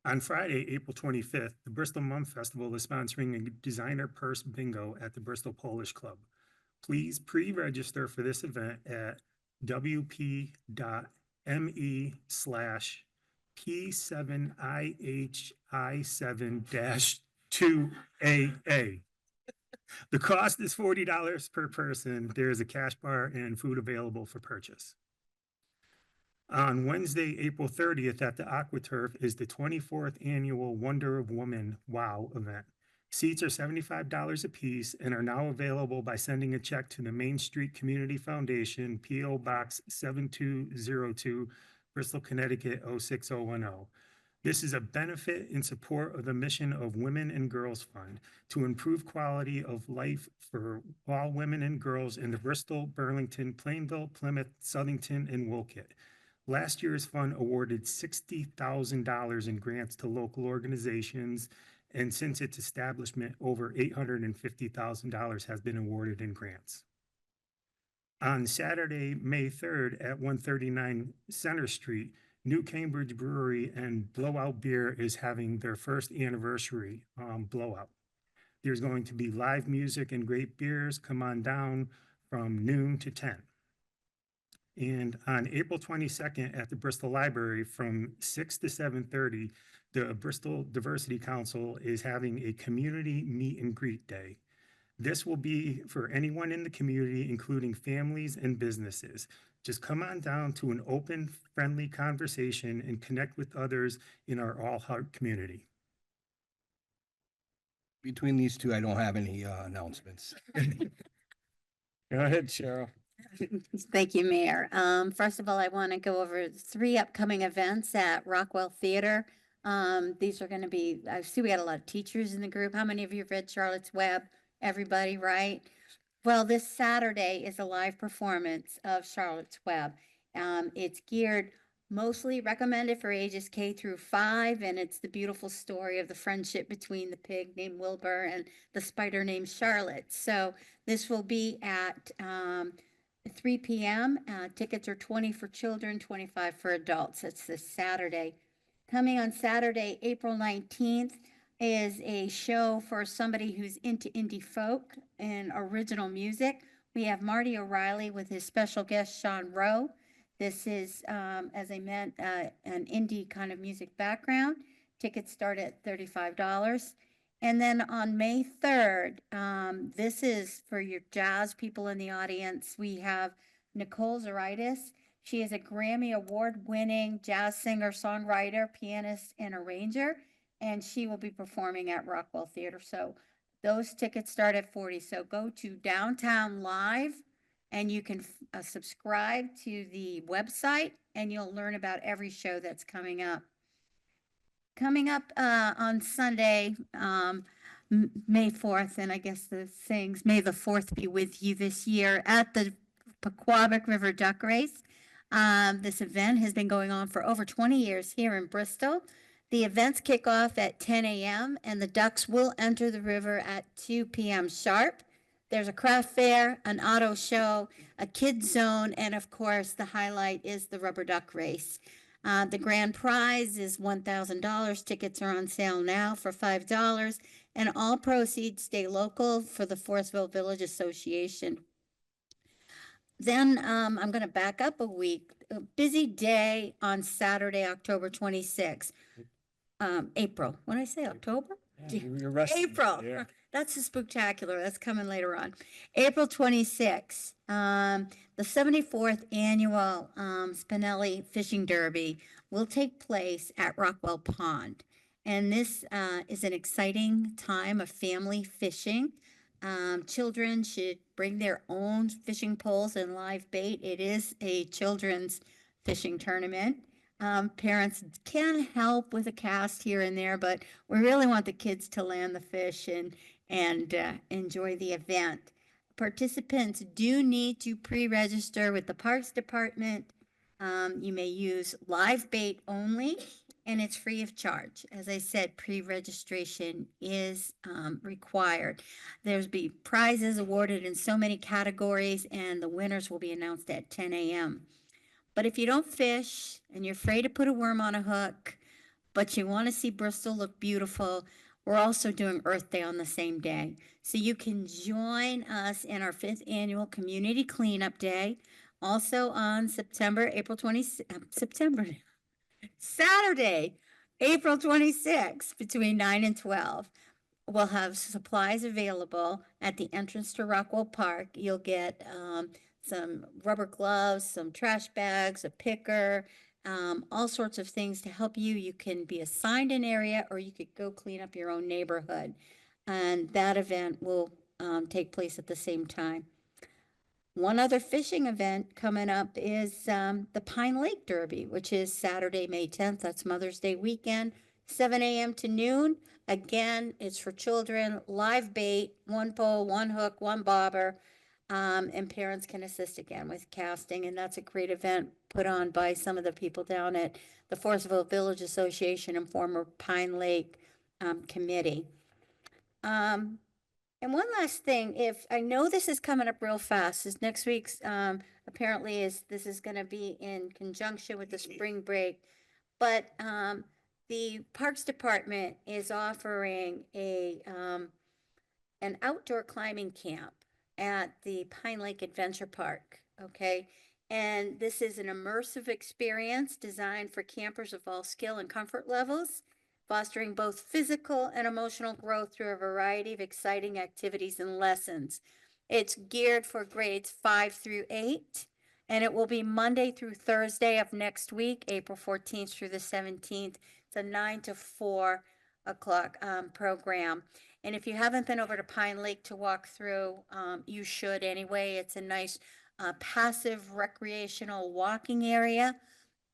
On Friday, April 25th, the Bristol Mum Festival is sponsoring a designer purse bingo at the Bristol Polish Club. Please pre-register for this event at wp.me/P7IHI7-2AA. The cost is $40 per person. There is a cash bar and food available for purchase. On Wednesday, April 30th at the AquaTurf is the 24th annual Wonder of Woman WOW event. Seats are $75 a piece and are now available by sending a check to the Main Street Community Foundation, P.O. Box 7202, Bristol, Connecticut 06010. This is a benefit in support of the mission of Women and Girls Fund to improve quality of life for all women and girls in the Bristol, Burlington, Plainville, Plymouth, Southington, and Wolcott. Last year's fund awarded $60,000 in grants to local organizations, and since its establishment, over $850,000 has been awarded in grants. On Saturday, May 3rd at 139 Center Street, New Cambridge Brewery and Blowout Beer is having their first anniversary blowout. There's going to be live music and great beers. Come on down from noon to 10. And on April 22nd at the Bristol Library from 6 to 7:30, the Bristol Diversity Council is having a community meet and greet day. This will be for anyone in the community, including families and businesses. Just come on down to an open, friendly conversation and connect with others in our All Heart community. Between these two, I don't have any announcements. Go ahead, Cheryl. Thank you, Mayor. First of all, I want to go over 3 upcoming events at Rockwell Theater. These are going to be, I see we got a lot of teachers in the group. How many of you have read Charlotte's Web? Everybody, right? Well, this Saturday is a live performance of Charlotte's Web. It's geared mostly recommended for ages K through 5, and it's the beautiful story of the friendship between the pig named Wilbur and the spider named Charlotte. So this will be at 3 p.m. Tickets are $20 for children, $25 for adults. It's this Saturday. Coming on Saturday, April 19th, is a show for somebody who's into indie folk and original music. We have Marty O'Reilly with his special guest, Sean Rowe. This is, as I meant, an indie kind of music background. Tickets start at $35. And then on May 3rd, this is for your jazz people in the audience. We have Nicole Zaritis. She is a Grammy Award-winning jazz singer, songwriter, pianist, and arranger, and she will be performing at Rockwell Theater. So those tickets start at $40. So go to Downtown Live, and you can subscribe to the website, and you'll learn about every show that's coming up. Coming up on Sunday, May 4th, and I guess the things, May the 4th be with you this year at the Pequabic River Duck Race. This event has been going on for over 20 years here in Bristol. The events kick off at 10 a.m. and the ducks will enter the river at 2 p.m. sharp. There's a craft fair, an auto show, a kids zone, and of course, the highlight is the rubber duck race. The grand prize is $1,000. Tickets are on sale now for $5, and all proceeds stay local for the Forestville Village Association. Then I'm going to back up a week. A busy day on Saturday, October 26th. April. What did I say? October? You're resting. April. Yeah. That's a spectacular. That's coming later on. April 26th, the 74th annual Spinelli Fishing Derby will take place at Rockwell Pond. And this is an exciting time of family fishing. Children should bring their own fishing poles and live bait. It is a children's fishing tournament. Parents can help with a cast here and there, but we really want the kids to land the fish and enjoy the event. Participants do need to pre-register with the Parks Department. You may use live bait only, and it's free of charge. As I said, pre-registration is required. There's be prizes awarded in so many categories, and the winners will be announced at 10 a.m. But if you don't fish and you're afraid to put a worm on a hook, but you want to see Bristol look beautiful, we're also doing Earth Day on the same day. So you can join us in our 5th annual Community Cleanup Day. Also on Saturday, April 26th between 9 and 12. We'll have supplies available at the entrance to Rockwell Park. You'll get some rubber gloves, some trash bags, a picker, all sorts of things to help you. You can be assigned an area or you could go clean up your own neighborhood. And that event will take place at the same time. One other fishing event coming up is the Pine Lake Derby, which is Saturday, May 10th. That's Mother's Day weekend, 7 a.m. to noon. Again, it's for children, live bait, one pole, one hook, one bobber. And parents can assist again with casting, and that's a great event put on by some of the people down at the Forestville Village Association and former Pine Lake committee. And one last thing, if I know this is coming up real fast, this next week's apparently this is going to be in conjunction with the spring break, but the Parks Department is offering an outdoor climbing camp at the Pine Lake Adventure Park, okay? And this is an immersive experience designed for campers of all skill and comfort levels, fostering both physical and emotional growth through a variety of exciting activities and lessons. It's geared for grades 5 through 8, and it will be Monday through Thursday of next week, April 14th through the 17th. It's a 9 to 4 o'clock program. And if you haven't been over to Pine Lake to walk through, you should anyway. It's a nice passive recreational walking area.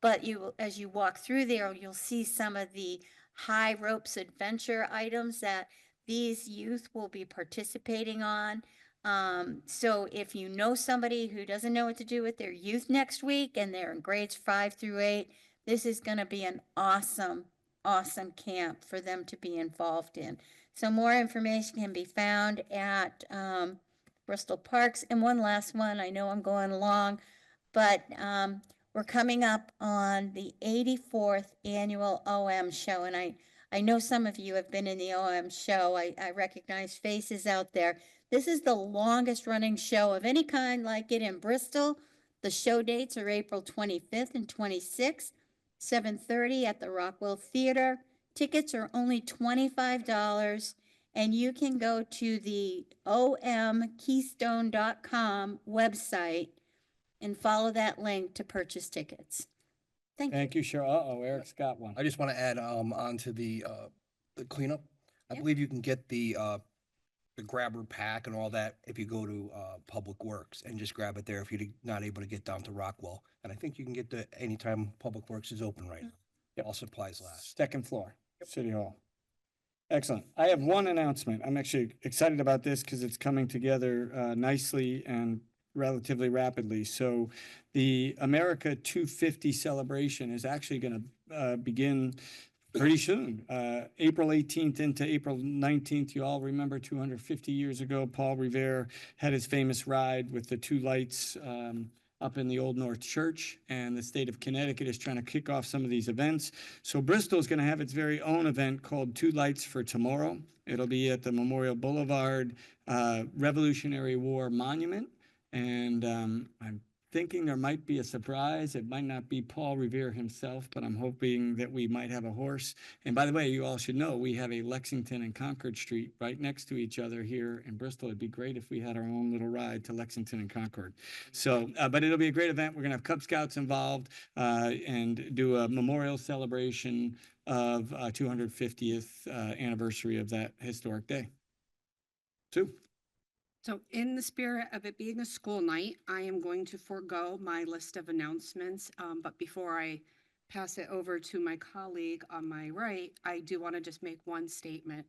But as you walk through there, you'll see some of the high ropes adventure items that these youth will be participating on. So if you know somebody who doesn't know what to do with their youth next week and they're in grades 5 through 8, this is going to be an awesome camp for them to be involved in. So more information can be found at Bristol Parks. And one last one, I know I'm going long, but we're coming up on the 84th annual OM show. And I know some of you have been in the OM show. I recognize faces out there. This is the longest running show of any kind like it in Bristol. The show dates are April 25th and 26th, 7:30 at the Rockwell Theater, Tickets are only $25, and you can go to the omkeystone.com website and follow that link to purchase tickets. Thank you. Thank you, Cheryl. Uh-oh, Eric's got one. I just want to add, onto the cleanup. I believe you can get the grabber pack and all that if you go to, Public Works and just grab it there if you're not able to get down to Rockwell. And I think you can get the, anytime Public Works is open right now. All supplies last. Second floor, City Hall. Excellent. I have one announcement. I'm actually excited about this because it's coming together nicely and relatively rapidly. So the America 250 celebration is actually going to begin pretty soon, April 18th into April 19th. You all remember 250 years ago, Paul Revere had his famous ride with the two lights up in the Old North Church, and the state of Connecticut is trying to kick off some of these events. So Bristol is going to have its very own event called Two Lights for Tomorrow. It'll be at the Memorial Boulevard Revolutionary War Monument, and I'm thinking there might be a surprise. It might not be Paul Revere himself, but I'm hoping that we might have a horse. And by the way, you all should know we have a Lexington and Concord Street right next to each other here in Bristol. It'd be great if we had our own little ride to Lexington and Concord. So, but it'll be a great event. We're gonna have Cub Scouts involved and do a memorial celebration of 250th anniversary of that historic day. Sue? So in the spirit of it being a school night, I am going to forego my list of announcements. But before I pass it over to my colleague on my right, I do want to just make one statement.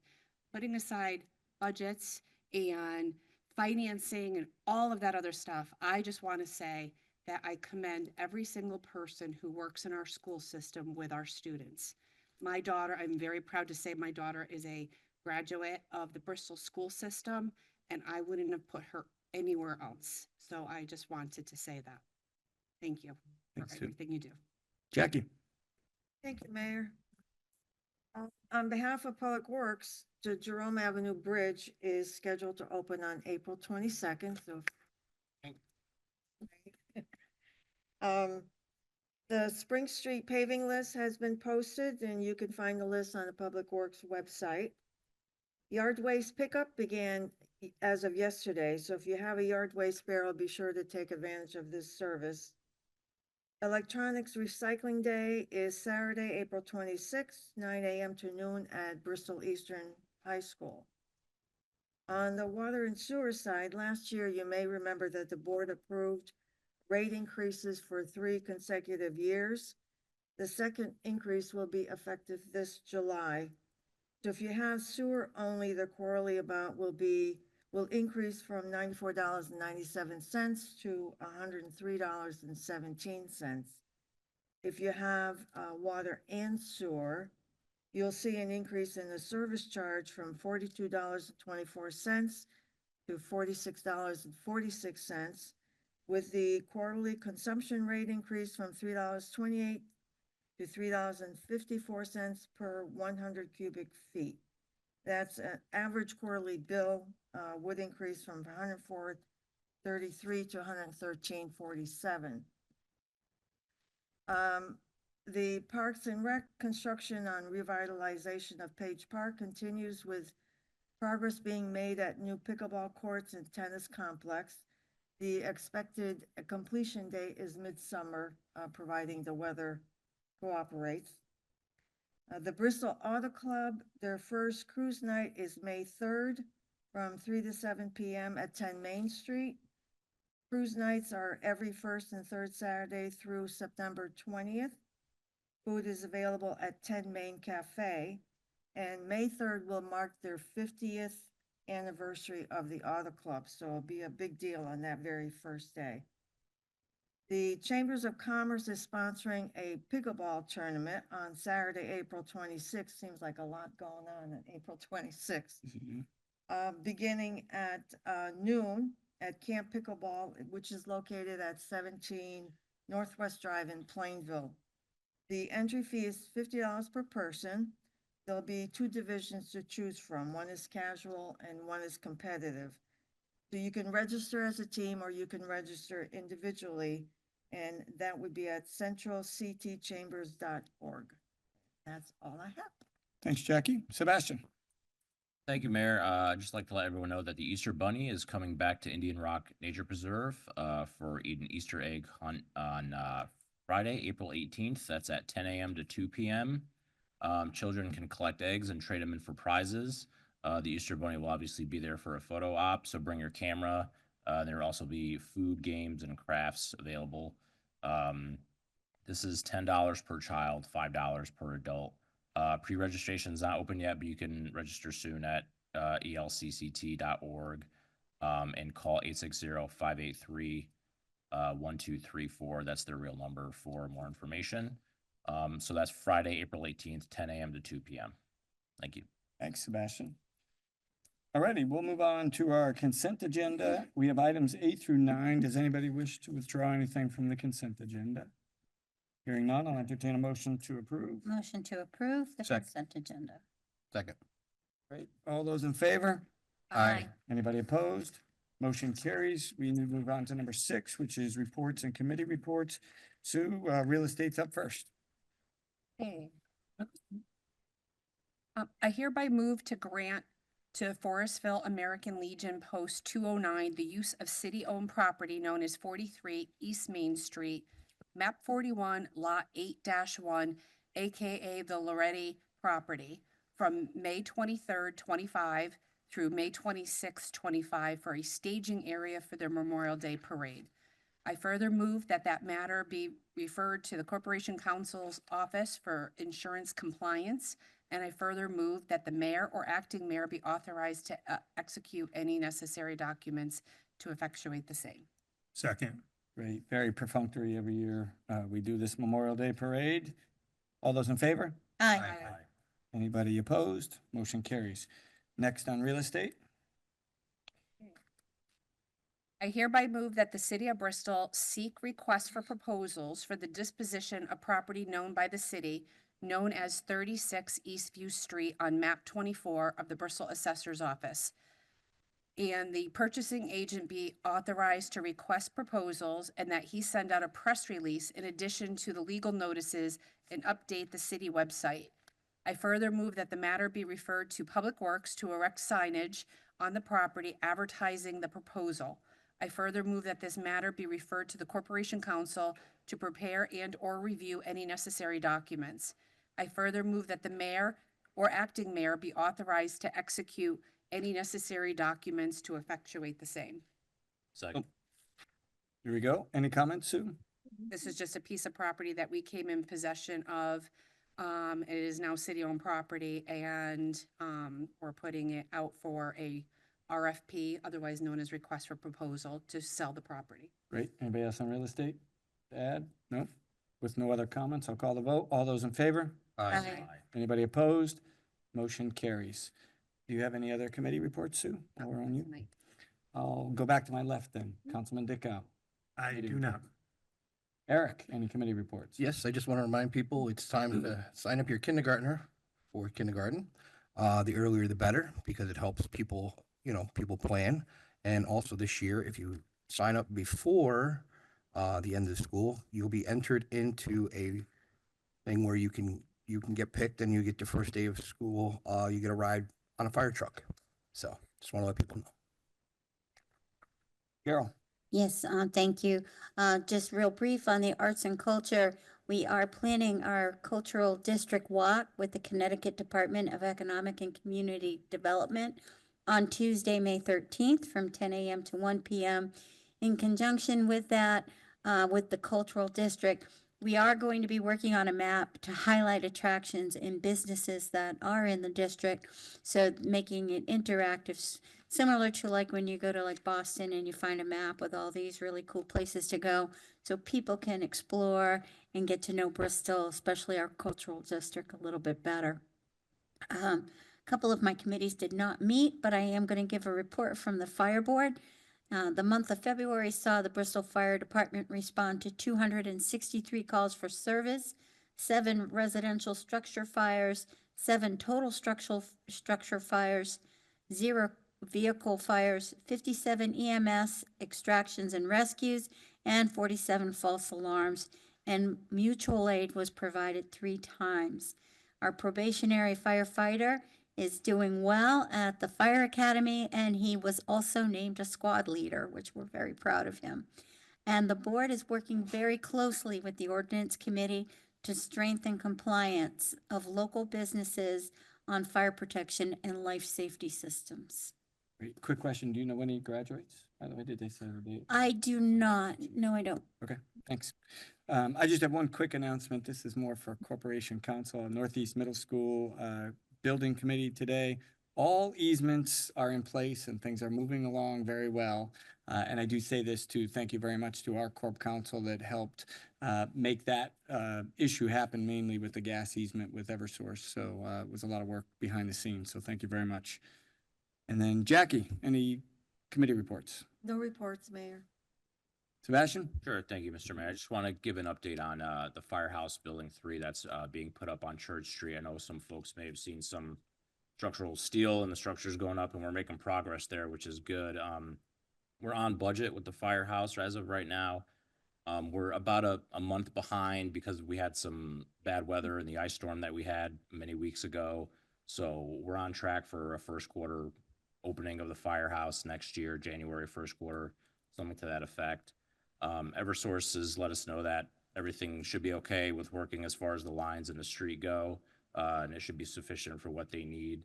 Putting aside budgets and financing and all of that other stuff, I just want to say that I commend every single person who works in our school system with our students. My daughter, I'm very proud to say my daughter is a graduate of the Bristol school system, and I wouldn't have put her anywhere else. So I just wanted to say that. Thank you for Thanks, Sue. everything you do. Jackie? Thank you, Mayor. On behalf of Public Works, the Jerome Avenue Bridge is scheduled to open on April 22nd, so. The Spring Street paving list has been posted, and you can find the list on the Public Works website. Yard waste pickup began as of yesterday, so if you have a yard waste barrel, be sure to take advantage of this service. Electronics Recycling Day is Saturday, April 26th, 9 a.m. to noon at Bristol Eastern High School. On the water and sewer side, last year you may remember that the board approved rate increases for 3 consecutive years. The second increase will be effective this July. So if you have sewer only, the quarterly amount will increase from $94.97 to $103.17. If you have water and sewer, you'll see an increase in the service charge from $42.24 to $46.46, with the quarterly consumption rate increase from $3.28 to $3.54 per 100 cubic feet. That's an average quarterly bill would increase from $104.33 to $113.47. The Parks and Rec construction on revitalization of Page Park continues, with progress being made at new pickleball courts and tennis complex. The expected completion date is midsummer, providing the weather cooperates. The Bristol Auto Club, their first cruise night is May 3rd from 3 to 7 p.m. at 10 Main Street. Cruise nights are every first and third Saturday through September 20th. Food is available at 10 Main Cafe, and May 3rd will mark their 50th anniversary of the Auto Club, so it'll be a big deal on that very first day. The Chambers of Commerce is sponsoring a pickleball tournament on Saturday, April 26th. Seems like a lot going on April 26th. Beginning at noon at Camp Pickleball, which is located at 17 Northwest Drive in Plainville. The entry fee is $50 per person. There'll be 2 divisions to choose from. One is casual and one is competitive. So you can register as a team or you can register individually, and that would be at centralctchambers.org. That's all I have. Thanks, Jackie. Sebastian? Thank you, Mayor. I'd just like to let everyone know that the Easter Bunny is coming back to Indian Rock Nature Preserve for an Easter egg hunt on Friday, April 18th. That's at 10 a.m. to 2 p.m. Children can collect eggs and trade them in for prizes. The Easter Bunny will obviously be there for a photo op, so bring your camera. There will also be food, games, and crafts available. This is $10 per child, $5 per adult. Pre-registration is not open yet, but you can register soon at elcct.org and call 860-583-1234. That's their real number for more information. So that's Friday, April 18th, 10 a.m. to 2 p.m. Thank you. Thanks, Sebastian. Alrighty, we'll move on to our consent agenda. We have items 8 through 9. Does anybody wish to withdraw anything from the consent agenda? Hearing none, I'll entertain a motion to approve. Motion to approve the Second. consent agenda. Second. Great. All those in favor? Aye. Anybody opposed? Motion carries. We need to move on to number 6, which is reports and committee reports. Sue, real estate's up first. Okay. I hereby move to grant to Forestville American Legion Post 209 the use of city-owned property known as 43 East Main Street, map 41, lot 8-1, AKA the Loretti property, from May 23rd, 25 through May 26th, 25 for a staging area for their Memorial Day Parade. I further move that that matter be referred to the Corporation Counsel's Office for Insurance Compliance, and I further move that the mayor or acting mayor be authorized to execute any necessary documents to effectuate the same. Second. Great, very perfunctory every year. We do this Memorial Day Parade. All those in favor? Aye. Anybody opposed? Motion carries. Next on real estate. I hereby move that the city of Bristol seek requests for proposals for the disposition of property known by the city, known as 36 Eastview Street on map 24 of the Bristol Assessor's Office. And the purchasing agent be authorized to request proposals and that he send out a press release in addition to the legal notices and update the city website. I further move that the matter be referred to Public Works to erect signage on the property advertising the proposal. I further move that this matter be referred to the Corporation Counsel to prepare and/or review any necessary documents. I further move that the mayor or acting mayor be authorized to execute any necessary documents to effectuate the same. Second. Here we go. Any comments, Sue? This is just a piece of property that we came in possession of. It is now city-owned property, and we're putting it out for a RFP, otherwise known as request for proposal, to sell the property. Great. Anybody else on real estate to add? No? With no other comments, I'll call the vote. All those in favor? Aye. Anybody opposed? Motion carries. Do you have any other committee reports, Sue? While we're on you? Tonight. I'll go back to my left then. Councilman Dickow. I do not. Eric, any committee reports? Yes, I just want to remind people, it's time to sign up your kindergartner for kindergarten. The earlier the better, because it helps people, people plan. And also this year, if you sign up before the end of the school, you'll be entered into a thing where you can get picked and you get the first day of school, you get a ride on a fire truck. So just want to let people know. Carol. Yes, thank you. Just real brief on the arts and culture. We are planning our cultural district walk with the Connecticut Department of Economic and Community Development on Tuesday, May 13th from 10 a.m. to 1 p.m. In conjunction with that, with the cultural district, we are going to be working on a map to highlight attractions and businesses that are in the district. So making it interactive, similar to like when you go to like Boston and you find a map with all these really cool places to go. So people can explore and get to know Bristol, especially our cultural district, a little bit better. A couple of my committees did not meet, but I am going to give a report from the fire board. The month of February saw the Bristol Fire Department respond to 263 calls for service, 7 residential structure fires, 7 total structure fires, 0 vehicle fires, 57 EMS extractions and rescues, and 47 false alarms, and mutual aid was provided 3 times. Our probationary firefighter is doing well at the fire academy, and he was also named a squad leader, which we're very proud of him. And the board is working very closely with the ordinance committee to strengthen compliance of local businesses on fire protection and life safety systems. Great. Quick question. Do you know when he graduates? By the way, did they say the date? I do not. No, I don't. Okay, thanks. I just have one quick announcement. This is more for Corporation Council, Northeast Middle School Building Committee today. All easements are in place and things are moving along very well. And I do say this too, thank you very much to our Corp Council that helped make that issue happen, mainly with the gas easement with Eversource. So it was a lot of work behind the scenes. So thank you very much. And then Jackie, any committee reports? No reports, Mayor. Sebastian? Sure, thank you, Mr. Mayor. I just want to give an update on the Firehouse Building 3 that's being put up on Church Street. I know some folks may have seen some structural steel and the structure's going up, and we're making progress there, which is good. We're on budget with the firehouse as of right now. We're about a month behind because we had some bad weather in the ice storm that we had many weeks ago. So we're on track for a first quarter opening of the firehouse next year, January first quarter, something to that effect. Eversource has let us know that everything should be okay with working as far as the lines in the street go, and it should be sufficient for what they need.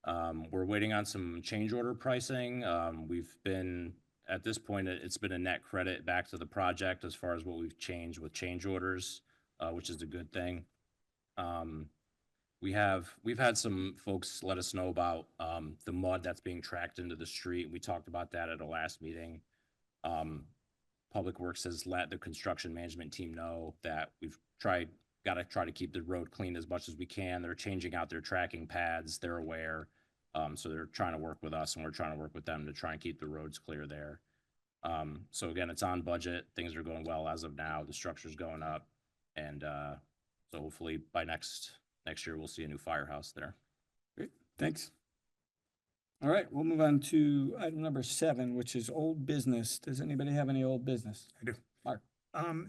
We're waiting on some change order pricing. We've been, at this point, it's been a net credit back to the project as far as what we've changed with change orders, which is a good thing. We've had some folks let us know about the mud that's being tracked into the street. We talked about that at a last meeting. Public Works has let the construction management team know that we've got to try to keep the road clean as much as we can. They're changing out their tracking pads. They're aware. So they're trying to work with us and we're trying to work with them to try and keep the roads clear there. So again, it's on budget. Things are going well as of now. The structure's going up. And so hopefully by next year, we'll see a new firehouse there. Great, thanks. All right, we'll move on to item number 7, which is old business. Does anybody have any old business? I do. Mark?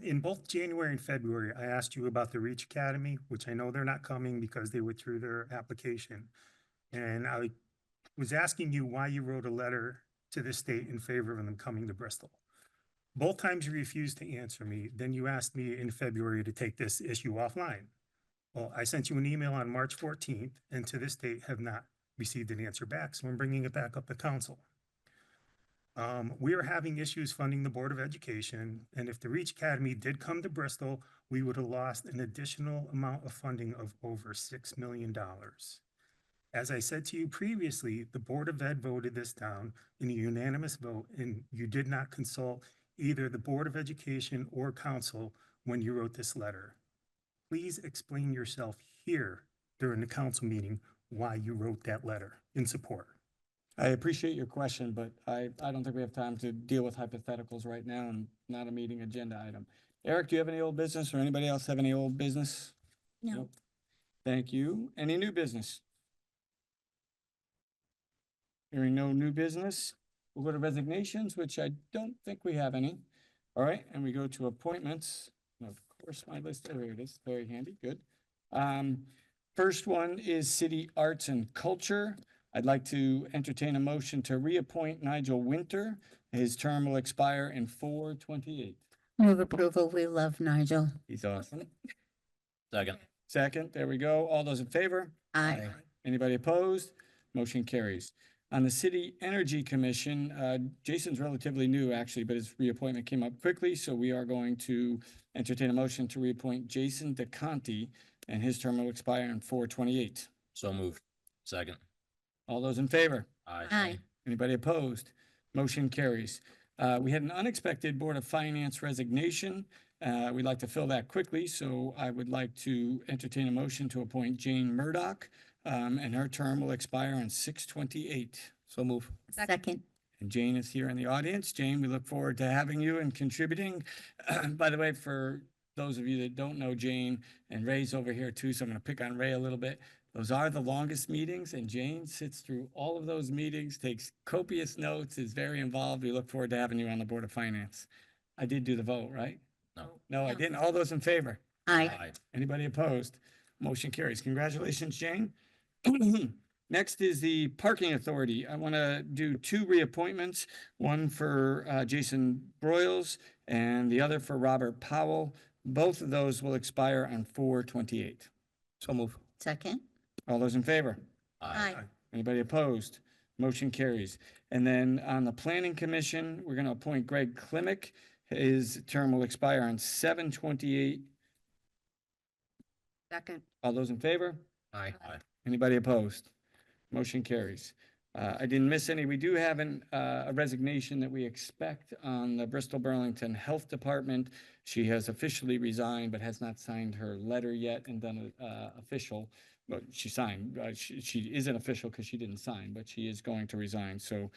In both January and February, I asked you about the Reach Academy, which I know they're not coming because they withdrew their application. And I was asking you why you wrote a letter to the state in favor of them coming to Bristol. Both times you refused to answer me. Then you asked me in February to take this issue offline. Well, I sent you an email on March 14th and to this date have not received an answer back. So I'm bringing it back up to council. We are having issues funding the Board of Education. And if the Reach Academy did come to Bristol, we would have lost an additional amount of funding of over $6 million. As I said to you previously, the Board of Ed voted this down in a unanimous vote, and you did not consult either the Board of Education or council when you wrote this letter. Please explain yourself here during the council meeting why you wrote that letter in support. I appreciate your question, but I don't think we have time to deal with hypotheticals right now and not a meeting agenda item. Eric, do you have any old business or anybody else have any old business? No. Nope. Thank you. Any new business? Hearing no new business, we'll go to resignations, which I don't think we have any. All right, and we go to appointments. Of course, my list, oh, here it is, very handy, good. First one is City Arts and Culture. I'd like to entertain a motion to reappoint Nigel Winter. His term will expire in 4/28. Move approval. We love Nigel. He's awesome. Second. Second, there we go. All those in favor? Aye. Anybody opposed? Motion carries. On the City Energy Commission, Jason's relatively new, actually, but his reappointment came up quickly, so we are going to entertain a motion to reappoint Jason DeConti, and his term will expire in 4/28. So moved. Second. All those in favor? Aye. Aye. Anybody opposed? Motion carries. We had an unexpected Board of Finance resignation. We'd like to fill that quickly, so I would like to entertain a motion to appoint Jane Murdoch, and her term will expire on 6/28. So move. Second. And Jane is here in the audience. Jane, we look forward to having you and contributing. By the way, for those of you that don't know Jane, and Ray's over here too, so I'm going to pick on Ray a little bit. Those are the longest meetings, and Jane sits through all of those meetings, takes copious notes, is very involved. We look forward to having you on the Board of Finance. I did do the vote, right? No. No, I didn't. All those in favor? Aye. Anybody opposed? Motion carries. Congratulations, Jane. Next is the Parking Authority. I want to do two reappointments, one for Jason Broyles and the other for Robert Powell. Both of those will expire on 4/28. So move. Second. All those in favor? Aye. Anybody opposed? Motion carries. And then on the Planning Commission, we're going to appoint Greg Klimick. His term will expire on 7/28. Second. All those in favor? Aye. Anybody opposed? Motion carries. I didn't miss any. We do have a resignation that we expect on the Bristol Burlington Health Department. She has officially resigned, but has not signed her letter yet and done it official. But she signed. She isn't official because she didn't sign, but she is going to resign. So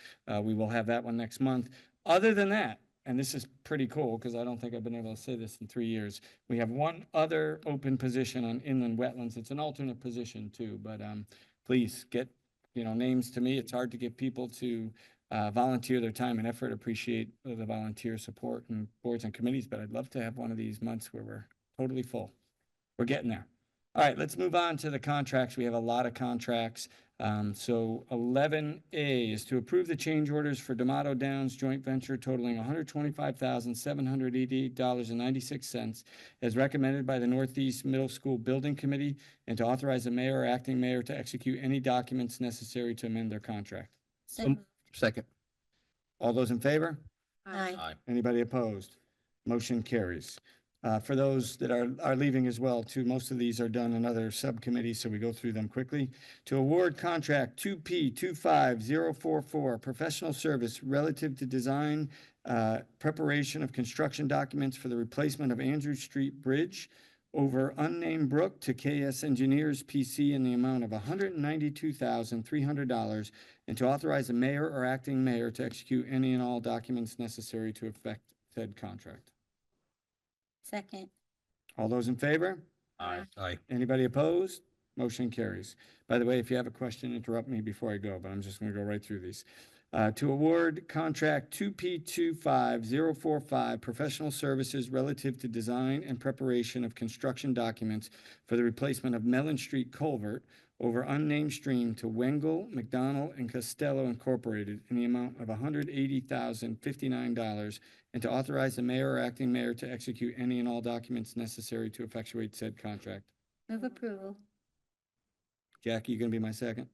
we will have that one next month. Other than that, and this is pretty cool because I don't think I've been able to say this in 3 years. We have one other open position on inland wetlands. It's an alternate position too, but please get names to me. It's hard to get people to volunteer their time and effort. Appreciate the volunteer support and boards and committees, but I'd love to have one of these months where we're totally full. We're getting there. All right, let's move on to the contracts. We have a lot of contracts. So 11A is to approve the change orders for D'Amato Downs joint venture totaling $125,788.96 as recommended by the Northeast Middle School Building Committee, and to authorize the mayor or acting mayor to execute any documents necessary to amend their contract. Second. All those in favor? Aye. Anybody opposed? Motion carries. For those that are leaving as well, too, most of these are done in other subcommittees, so we go through them quickly. To award contract 2P25044, professional service relative to design, preparation of construction documents for the replacement of Andrew Street Bridge over unnamed brook to KS Engineers PC in the amount of $192,300, and to authorize the mayor or acting mayor to execute any and all documents necessary to effect said contract. Second. All those in favor? Aye. Aye. Anybody opposed? Motion carries. By the way, if you have a question, interrupt me before I go, but I'm just going to go right through these. To award contract 2P25045, professional services relative to design and preparation of construction documents for the replacement of Mellon Street Culvert over unnamed stream to Wengel, McDonald, and Costello Incorporated in the amount of $180,059, and to authorize the mayor or acting mayor to execute any and all documents necessary to effectuate said contract. Move approval. Jackie, you gonna be my second?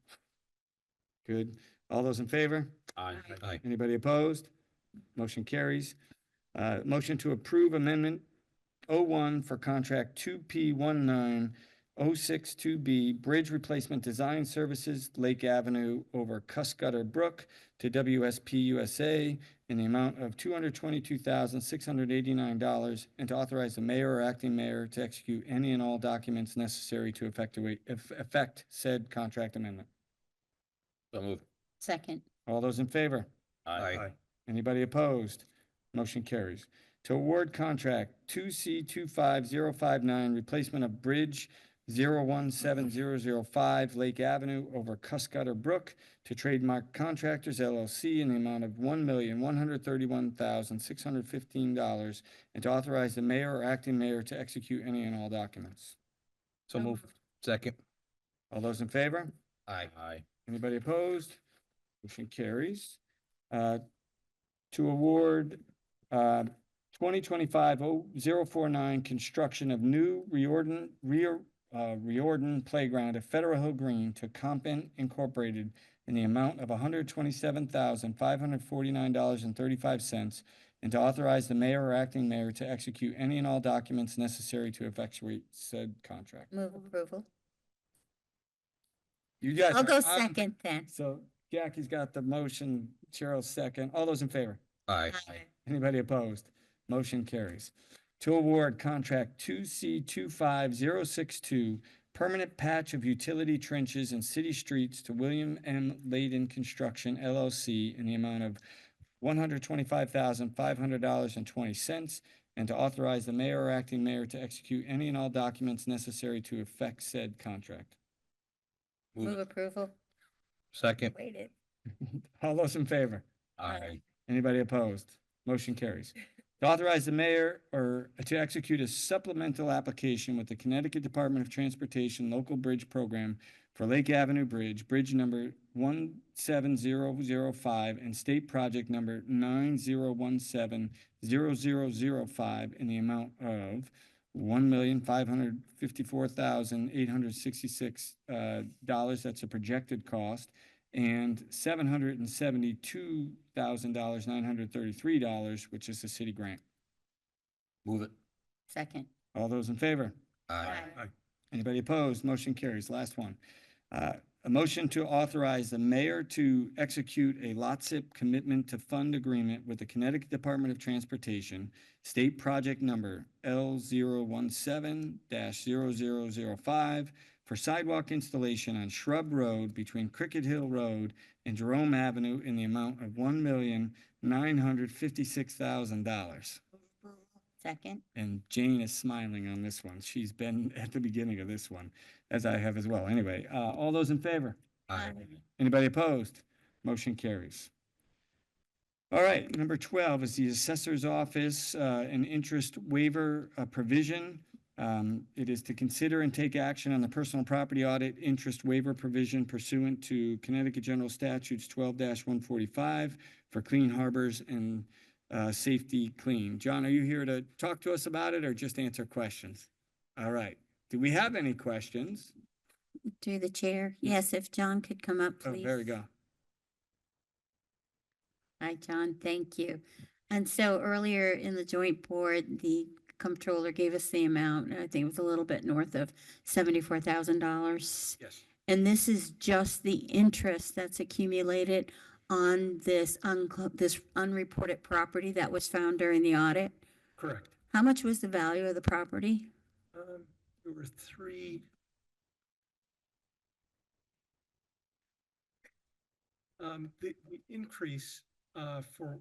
Good. All those in favor? Aye. Aye. Anybody opposed? Motion carries. Motion to approve amendment 01 for contract 2P19062B, bridge replacement design services, Lake Avenue over Cuscutter Brook to WSP USA in the amount of $222,689, and to authorize the mayor or acting mayor to execute any and all documents necessary to effect said contract amendment. So moved. Second. All those in favor? Aye. Anybody opposed? Motion carries. To award contract 2C25059, replacement of Bridge 017005 Lake Avenue over Cuscutter Brook to Trademark Contractors LLC in the amount of $1,131,615, and to authorize the mayor or acting mayor to execute any and all documents. So move. Second. All those in favor? Aye. Aye. Anybody opposed? Motion carries. To award 2025-049 construction of new Riordan Playground at Federal Hill Green to Compin Incorporated in the amount of $127,549.35, and to authorize the mayor or acting mayor to execute any and all documents necessary to effectuate said contract. Move approval. You guys. I'll go are- second then. So Jackie's got the motion, Cheryl's second. All those in favor? Aye. Anybody opposed? Motion carries. To award contract 2C25062, permanent patch of utility trenches and city streets to William M. Layden Construction LLC in the amount of $125,500.20, and to authorize the mayor or acting mayor to execute any and all documents necessary to effect said contract. Move approval. Second. Waited. All those in favor? Aye. Anybody opposed? Motion carries. To authorize the mayor or to execute a supplemental application with the Connecticut Department of Transportation Local Bridge Program for Lake Avenue Bridge, bridge number 17005 and state project number 90170005 in the amount of $1,554,866. That's a projected cost, and $772,933, which is the city grant. Move it. Second. All those in favor? Aye. Anybody opposed? Motion carries. Last one. A motion to authorize the mayor to execute a LOTSIP commitment to fund agreement with the Connecticut Department of Transportation, state project number L017-0005 for sidewalk installation on Shrub Road between Cricket Hill Road and Jerome Avenue in the amount of $1,956,000. Second. And Jane is smiling on this one. She's been at the beginning of this one, as I have as well. Anyway, all those in favor? Aye. Anybody opposed? Motion carries. All right, number 12 is the Assessor's Office, an interest waiver provision. It is to consider and take action on the personal property audit interest waiver provision pursuant to Connecticut General Statutes 12-145 for Clean Harbors and Safety Clean. John, are you here to talk to us about it or just answer questions? All right. Do we have any questions? Through the chair. Yes, if John could come up, Oh, please. there we go. Hi, John. Thank you. And so earlier in the joint board, the comptroller gave us the amount, and I think it was a little bit north of $74,000. Yes, And this is just the interest that's accumulated on this this unreported property that was found during the audit. correct. How much was the value of the property? There were three. The increase for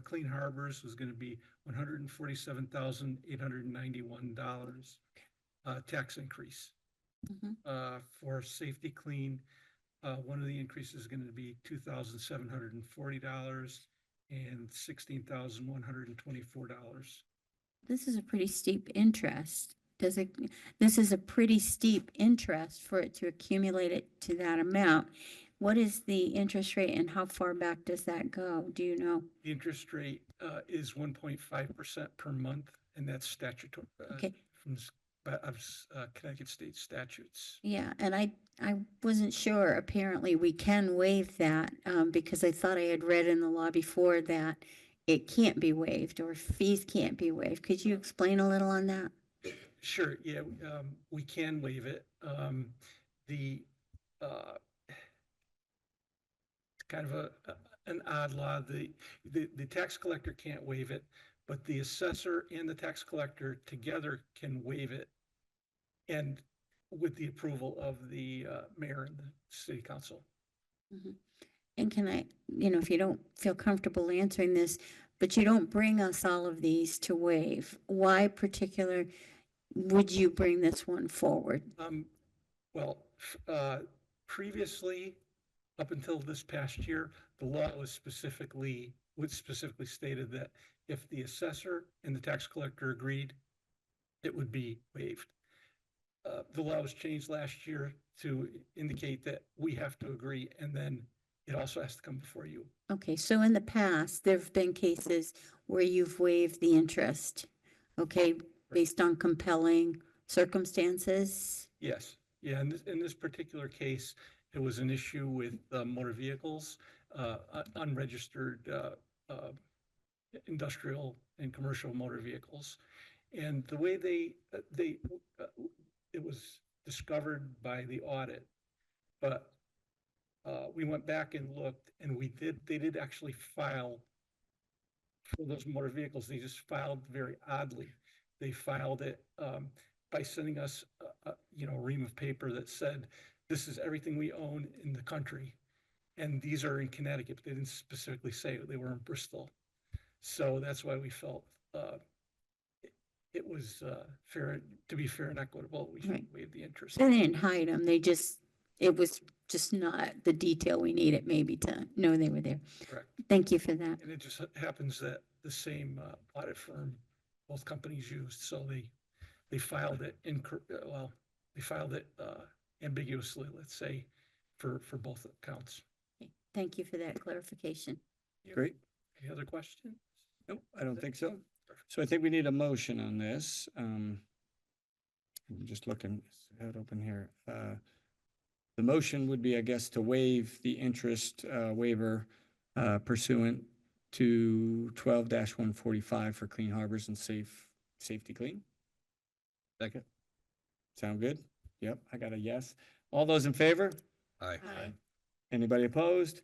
Clean Harbors was going to be $147,891 tax increase. For Safety Clean, one of the increases is going to be $2,740 and $16,124. This is a pretty steep interest. This is a pretty steep interest for it to accumulate it to that amount. What is the interest rate and how far back does that go? Do you know? The interest rate is 1.5% per month, and that's statutory Okay. from Connecticut state statutes. Yeah, and I wasn't sure. Apparently, we can waive that because I thought I had read in the law before that it can't be waived or fees can't be waived. Could you explain a little on that? Sure, yeah, we can waive it. It's kind of an odd law. The tax collector can't waive it, but the assessor and the tax collector together can waive it, and with the approval of the mayor and the city council. And can I, if you don't feel comfortable answering this, but you don't bring us all of these to waive, why particular would you bring this one forward? Well, previously, up until this past year, the law was specifically stated that if the assessor and the tax collector agreed, it would be waived. The law was changed last year to indicate that we have to agree, and then it also has to come before you. Okay, so in the past, there have been cases where you've waived the interest, okay, based on compelling circumstances? Yes, yeah, in this particular case, it was an issue with motor vehicles, unregistered industrial and commercial motor vehicles. And the way it was discovered by the audit, but we went back and looked, and they did actually file for those motor vehicles. They just filed very oddly. They filed it by sending us a ream of paper that said, this is everything we own in the country. And these are in Connecticut, but they didn't specifically say they were in Bristol. So that's why we felt it was fair, to be fair and equitable, we should waive the interest. They didn't hide them, it was just not the detail we needed maybe to know they were there. Correct. Thank you for that. And it just happens that the same audit firm both companies used, so they filed it ambiguously, let's say, for both accounts. Thank you for that clarification. Great. Any other questions? Nope, I don't think so. So I think we need a motion on this. I'm just looking, I have it open here. The motion would be, I guess, to waive the interest waiver pursuant to 12-145 for Clean Harbors and Safety Clean. Second. Sound good? Yep, I got a yes. All those in favor? Aye. Anybody opposed?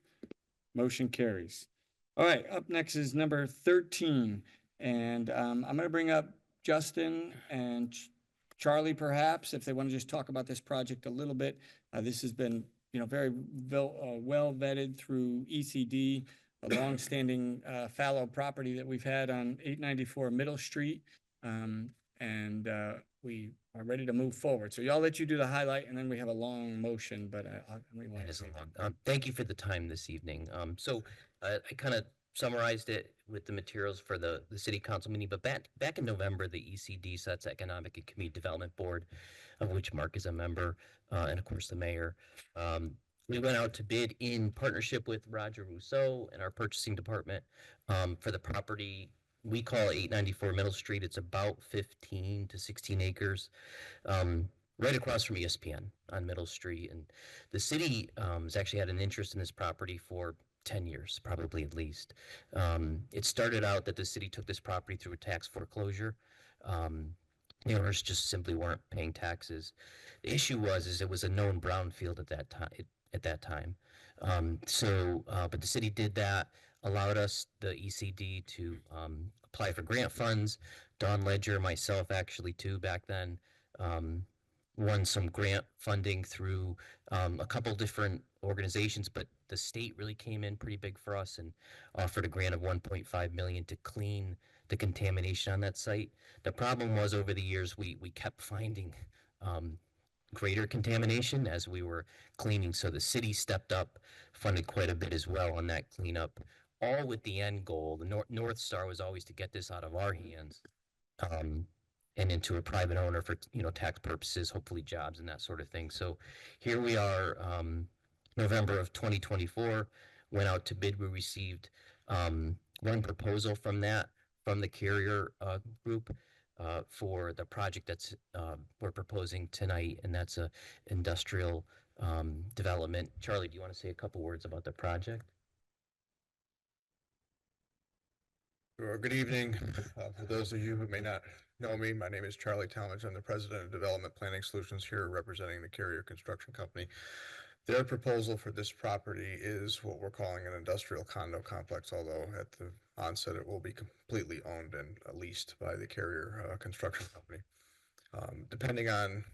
Motion carries. All right, up next is number 13. And I'm going to bring up Justin and Charlie, perhaps, if they want to just talk about this project a little bit. This has been, very well vetted through ECD, a longstanding fallow property that we've had on 894 Middle Street. And we are ready to move forward. So I'll let you do the highlight, and then we have a long motion, but thank you for the time this evening. I kind of summarized it with the materials for the city council meeting, but back in November, the ECD, so that's Economic and Community Development Board, of which Mark is a member, and of course the mayor. We went out to bid in partnership with Roger Rousseau and our purchasing department for the property we call 894 Middle Street. It's about 15 to 16 acres, right across from ESPN on Middle Street. And the city has actually had an interest in this property for 10 years, probably at least. It started out that the city took this property through a tax foreclosure. The owners just simply weren't paying taxes. The issue was it was a known brownfield at that time. But the city did that, allowed us, the ECD, to apply for grant funds. Don Ledger, myself actually too, back then, won some grant funding through a couple different organizations, but the state really came in pretty big for us and offered a grant of $1.5 million to clean the contamination on that site. The problem was, over the years, we kept finding greater contamination as we were cleaning. So the city stepped up, funded quite a bit as well on that cleanup, all with the end goal. The North Star was always to get this out of our hands and into a private owner for tax purposes, hopefully jobs and that sort of thing. So here we are, November of 2024, went out to bid. We received one proposal from the carrier group for the project that's we're proposing tonight, and that's a industrial development. Charlie, do you want to say a couple words about the project? Sure. Good evening. For those of you who may not know me, my name is Charlie Talmadge. I'm the president of Development Planning Solutions here, representing the Carrier Construction Company. Their proposal for this property is what we're calling an industrial condo complex, although at the onset it will be completely owned and leased by the Carrier Construction Company. Depending on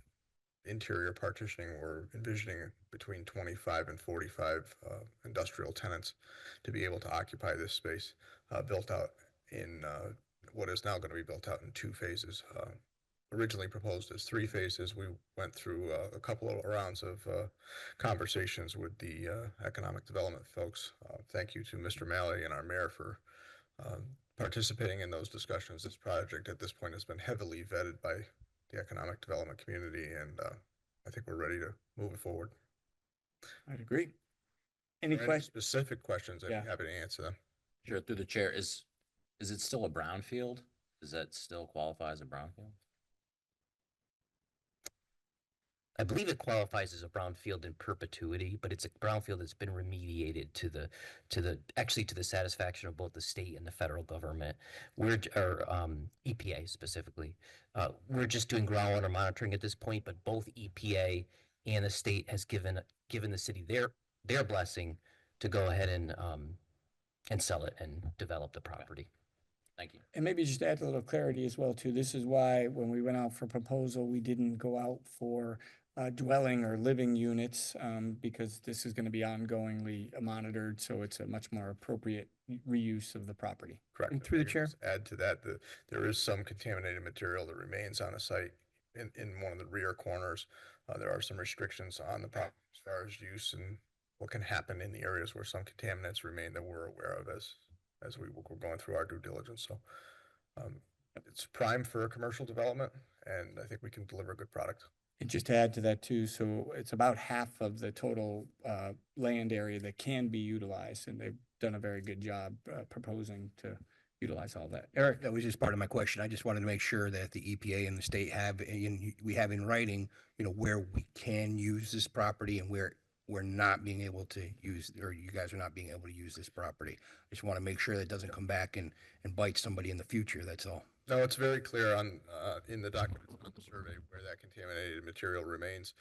interior partitioning, we're envisioning between 25 and 45 industrial tenants to be able to occupy this space, built out in what is now going to be built out in 2 phases. Originally proposed as 3 phases. We went through a couple of rounds of conversations with the economic development folks. Thank you to Mr. Malley and our mayor for participating in those discussions. This project at this point has been heavily vetted by the economic development community, and I think we're ready to move it forward. I'd agree. Any specific questions? I'd be happy to answer them. Sure. Through the chair, is it still a brownfield? Does that still qualify as a brownfield? I believe it qualifies as a brownfield in perpetuity, but it's a brownfield that's been remediated to the satisfaction of both the state and the federal government. EPA specifically. We're just doing groundwater monitoring at this point, but both EPA and the state has given the city their blessing to go ahead and sell it and develop the property. Thank you. And maybe just add a little clarity as well too. This is why when we went out for proposal, we didn't go out for dwelling or living units, because this is going to be ongoingly monitored, so it's a much more appropriate reuse of the property. Correct. And through the chair. Add to that, there is some contaminated material that remains on a site in one of the rear corners. There are some restrictions on the property as far as use and what can happen in the areas where some contaminants remain that we're aware of as as we're going through our due diligence. So it's prime for a commercial development, and I think we can deliver a good product. And just to add to that too, so it's about half of the total land area that can be utilized, and they've done a very good job proposing to utilize all that. Eric? That was just part of my question. I just wanted to make sure that the EPA and the state have, we have in writing, where we can use this property and where we're not being able to use, or you guys are not being able to use this property. I just want to make sure that it doesn't come back and bite somebody in the future, that's all. No, it's very clear on, in the document on the survey where that contaminated material remains.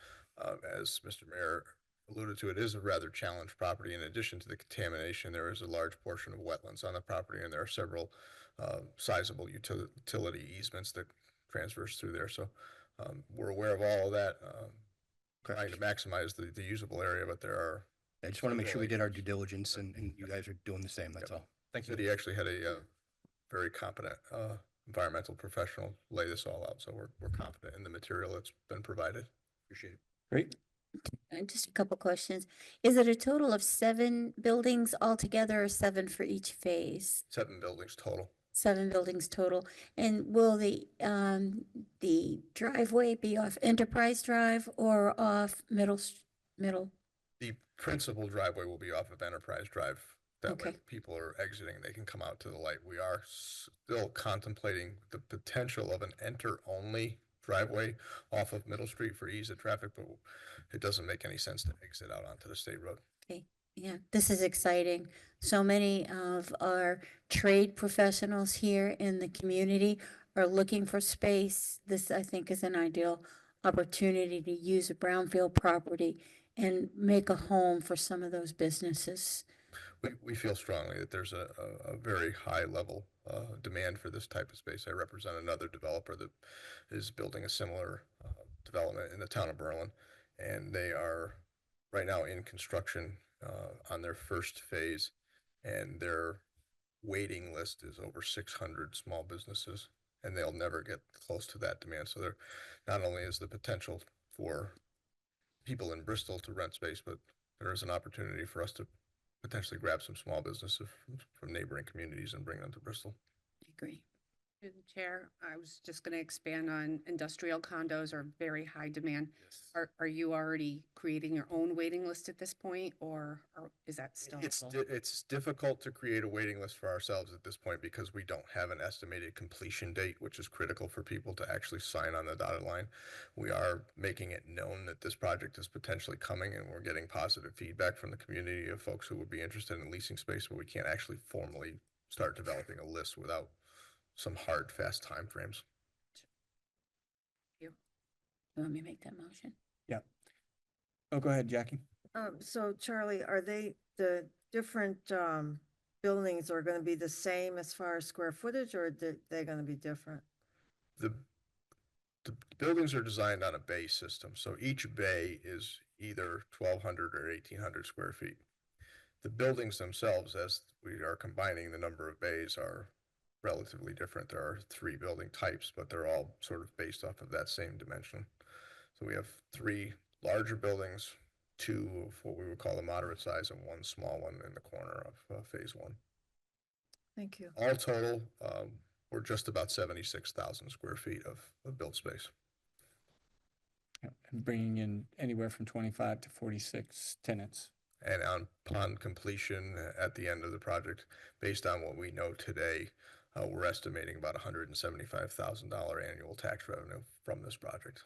As Mr. Mayor alluded to, it is a rather challenged property. In addition to the contamination, there is a large portion of wetlands on the property, and there are several sizable utility easements that transverse through there. So we're aware of all of that, trying to maximize the usable area, but there are. I just want to make sure we did our due diligence and you guys are doing the same, that's all. Thank you. City actually had a very competent environmental professional lay this all out, so we're confident in the material that's been provided. Appreciate it. Great. Just a couple questions. Is it a total of 7 buildings altogether or 7 for each phase? 7 buildings total. 7 buildings total. And will the driveway be off Enterprise Drive or off Middle? The principal driveway will be off of Enterprise Drive. That way Okay. people are exiting, they can come out to the light. We are still contemplating the potential of an enter-only driveway off of Middle Street for ease of traffic, but it doesn't make any sense to exit out onto the state road. Okay, yeah, this is exciting. So many of our trade professionals here in the community are looking for space. This, I think, is an ideal opportunity to use a brownfield property and make a home for some of those businesses. We feel strongly that there's a very high level demand for this type of space. I represent another developer that is building a similar development in the town of Berlin, and they are right now in construction on their first phase, and their waiting list is over 600 small businesses, and they'll never get close to that demand. So there not only is the potential for people in Bristol to rent space, but there is an opportunity for us to potentially grab some small businesses from neighboring communities and bring them to Bristol. I agree. Through the chair, I was just going to expand on industrial condos are very high demand. Are you already creating your own waiting list at this point, or is that still? It's difficult to create a waiting list for ourselves at this point because we don't have an estimated completion date, which is critical for people to actually sign on the dotted line. We are making it known that this project is potentially coming, and we're getting positive feedback from the community of folks who would be interested in leasing space, but we can't actually formally start developing a list without some hard, fast timeframes. You want me to make that motion? Yeah. Oh, go ahead, Jackie. So Charlie, are they, the different buildings are going to be the same as far as square footage, or are they going to be different? The buildings are designed on a bay system, so each bay is either 1,200 or 1,800 square feet. The buildings themselves, as we are combining the number of bays, are relatively different. There are 3 building types, but they're all sort of based off of that same dimension. So we have 3 larger buildings, 2 of what we would call a moderate size, and 1 small one in the corner of phase 1. Thank you. All total, we're just about 76,000 square feet of built space. And bringing in anywhere from 25 to 46 tenants. And upon completion at the end of the project, based on what we know today, we're estimating about $175,000 annual tax revenue from this project.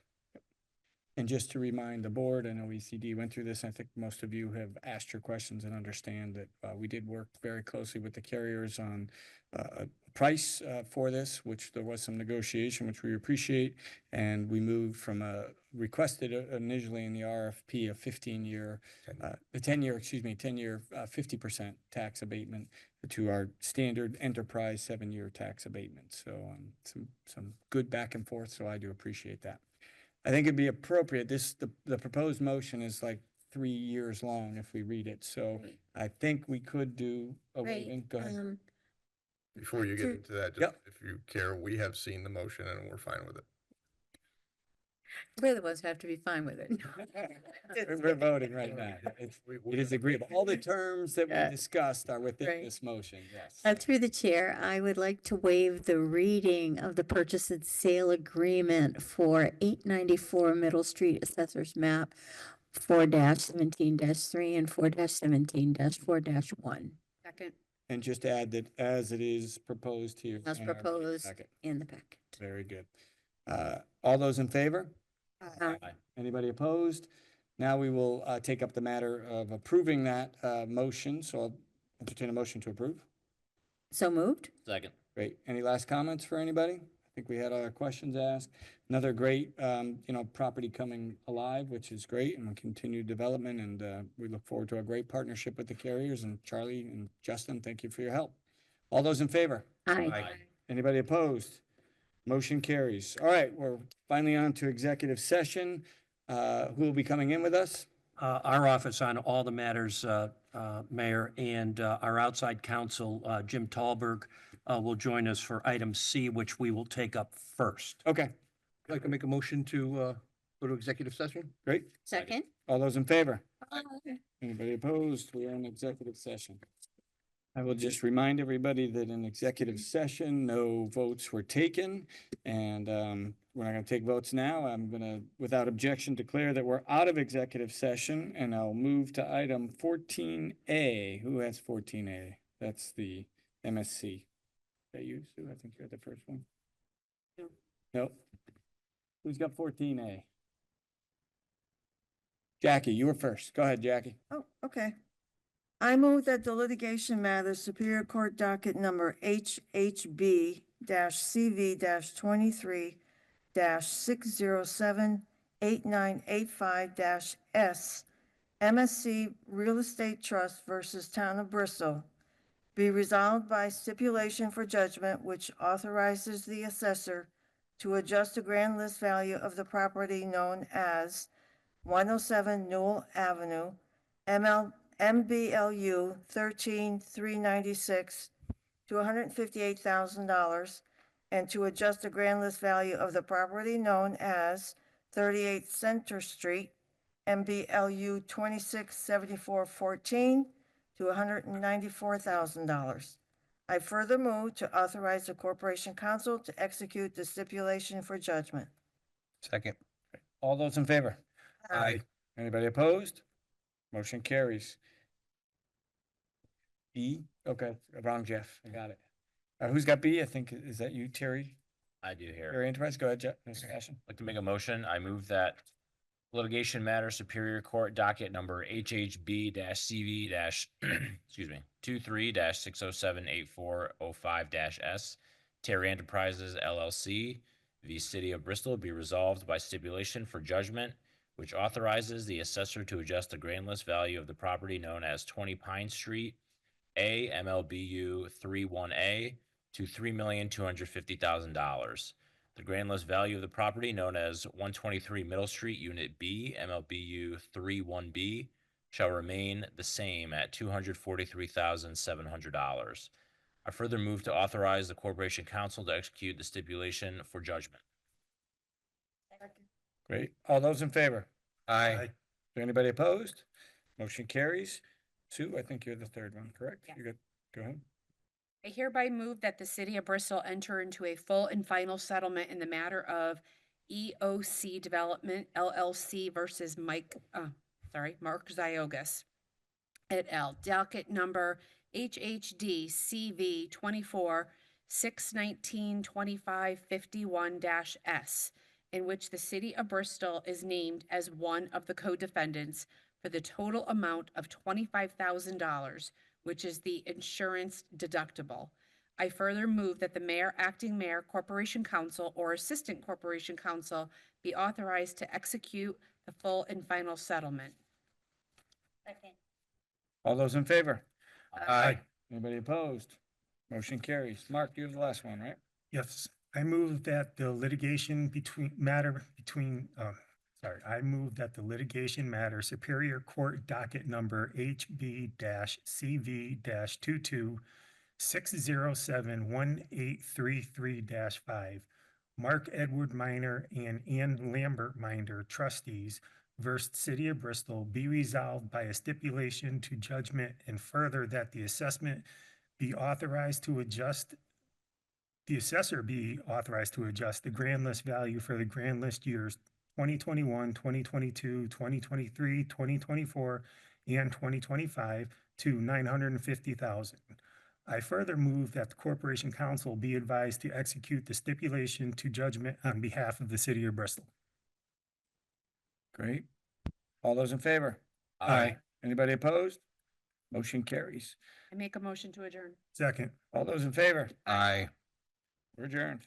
And just to remind the board, I know ECD went through this. I think most of you have asked your questions and understand that we did work very closely with the carriers on a price for this, which there was some negotiation, which we appreciate. And we moved from a requested initially in the RFP a 15-year, 10-year 50% tax abatement to our standard enterprise 7-year tax abatement. So some good back and forth. So I do appreciate that. I think it'd be appropriate. The proposed motion is like 3 years long if we read it. So I think we could do a waiting. Go ahead. Before you get into that, just if you care, we have seen the motion and we're fine with it. We're the ones who have to be fine with it. We're voting right now. It is agreeable. All the terms that we Yeah. discussed are within Right. this motion, yes. Through the chair, I would like to waive the reading of the purchase and sale agreement for 894 Middle Street Assessor's Map 4-17-3 and 4-17-4-1. Second. And just add that as it is proposed here. As in our proposed packet. in the packet. Very good. All those in favor? Aye. Anybody opposed? Now we will take up the matter of approving that motion. So I'll entertain a motion to approve. So moved? Second. Great. Any last comments for anybody? I think we had all our questions asked. Another great, property coming alive, which is great, and continued development. And we look forward to a great partnership with the carriers. And Charlie and Justin, thank you for your help. All those in favor? Aye. Anybody opposed? Motion carries. All right, we're finally on to executive session. Who will be coming in with us? Our office on all the matters, Mayor, and our outside counsel, Jim Tallberg, will join us for item C, which we will take up first. Okay, I'd like to make a motion to go to executive session. great. Second? All those in favor? Aye. Anybody opposed? We are in executive session. I will just remind everybody that in executive session, no votes were taken. And we're not going to take votes now. I'm going to, without objection, declare that we're out of executive session. And I'll move to item 14A. Who has 14A? That's the MSC. That you, Sue? I think you're the first one. No. Nope. Who's got 14A? Jackie, you were first. Go ahead, Jackie. Oh, okay. I move that the litigation matter Superior Court docket number HHB-CV-23-607-8985-S MSC Real Estate Trust versus Town of Bristol be resolved by stipulation for judgment which authorizes the assessor to adjust the grand list value of the property known as 107 Newell Avenue, MBLU 13,396 to $158,000, and to adjust the grand list value of the property known as 38 Center Street, MBLU 267414 to $194,000. I further move to authorize the Corporation Counsel to execute the stipulation for judgment. Second. All those in favor? Aye. Anybody opposed? Motion carries. B, okay, wrong, Jeff, I got it. Who's got B? I think, is that you, Terry? I do here. Terry Enterprise, go ahead, Jeff, Mr. Ashton. Like to make a motion. I move that litigation matter Superior Court docket number HHB-CV- excuse me, 23-607-8405-S Terry Enterprises LLC v. City of Bristol be resolved by stipulation for judgment, which authorizes the assessor to adjust the grand list value of the property known as 20 Pine Street, A MLBU 31A to $3,250,000. The grand list value of the property known as 123 Middle Street, Unit B, MLBU 31B, shall remain the same at $243,700. I further move to authorize the Corporation Counsel to execute the stipulation for judgment. Great, all those in favor? Aye. Is there anybody opposed? Motion carries. Sue, I think you're the third one, correct? Yeah. You got, go ahead. I hereby move that the City of Bristol enter into a full and final settlement in the matter of EOC Development LLC versus Mark Ziogas et al. Docket number HHD CV 24-619-2551-S, in which the City of Bristol is named as one of the co-defendants for the total amount of $25,000, which is the insurance deductible. I further move that the mayor, acting mayor, corporation counsel, or assistant corporation counsel be authorized to execute the full and final settlement. Second. All those in favor? Aye. Anybody opposed? Motion carries. Mark, you have the last one, right? Yes, I move that the litigation I move that the litigation matter Superior Court docket number HB-CV-22-607-1833-5 Mark Edward Minor and Ann Lambert Minor, trustees, versus City of Bristol, be resolved by a stipulation to judgment, and further that the assessment be authorized to adjust, the assessor be authorized to adjust the grand list value for the grand list years 2021, 2022, 2023, 2024, and 2025 to $950,000. I further move that the Corporation Council be advised to execute the stipulation to judgment on behalf of the City of Bristol. Great. All those in favor? Aye. Anybody opposed? Motion carries. I make a motion to adjourn. Second. All those in favor? Aye. We're adjourned.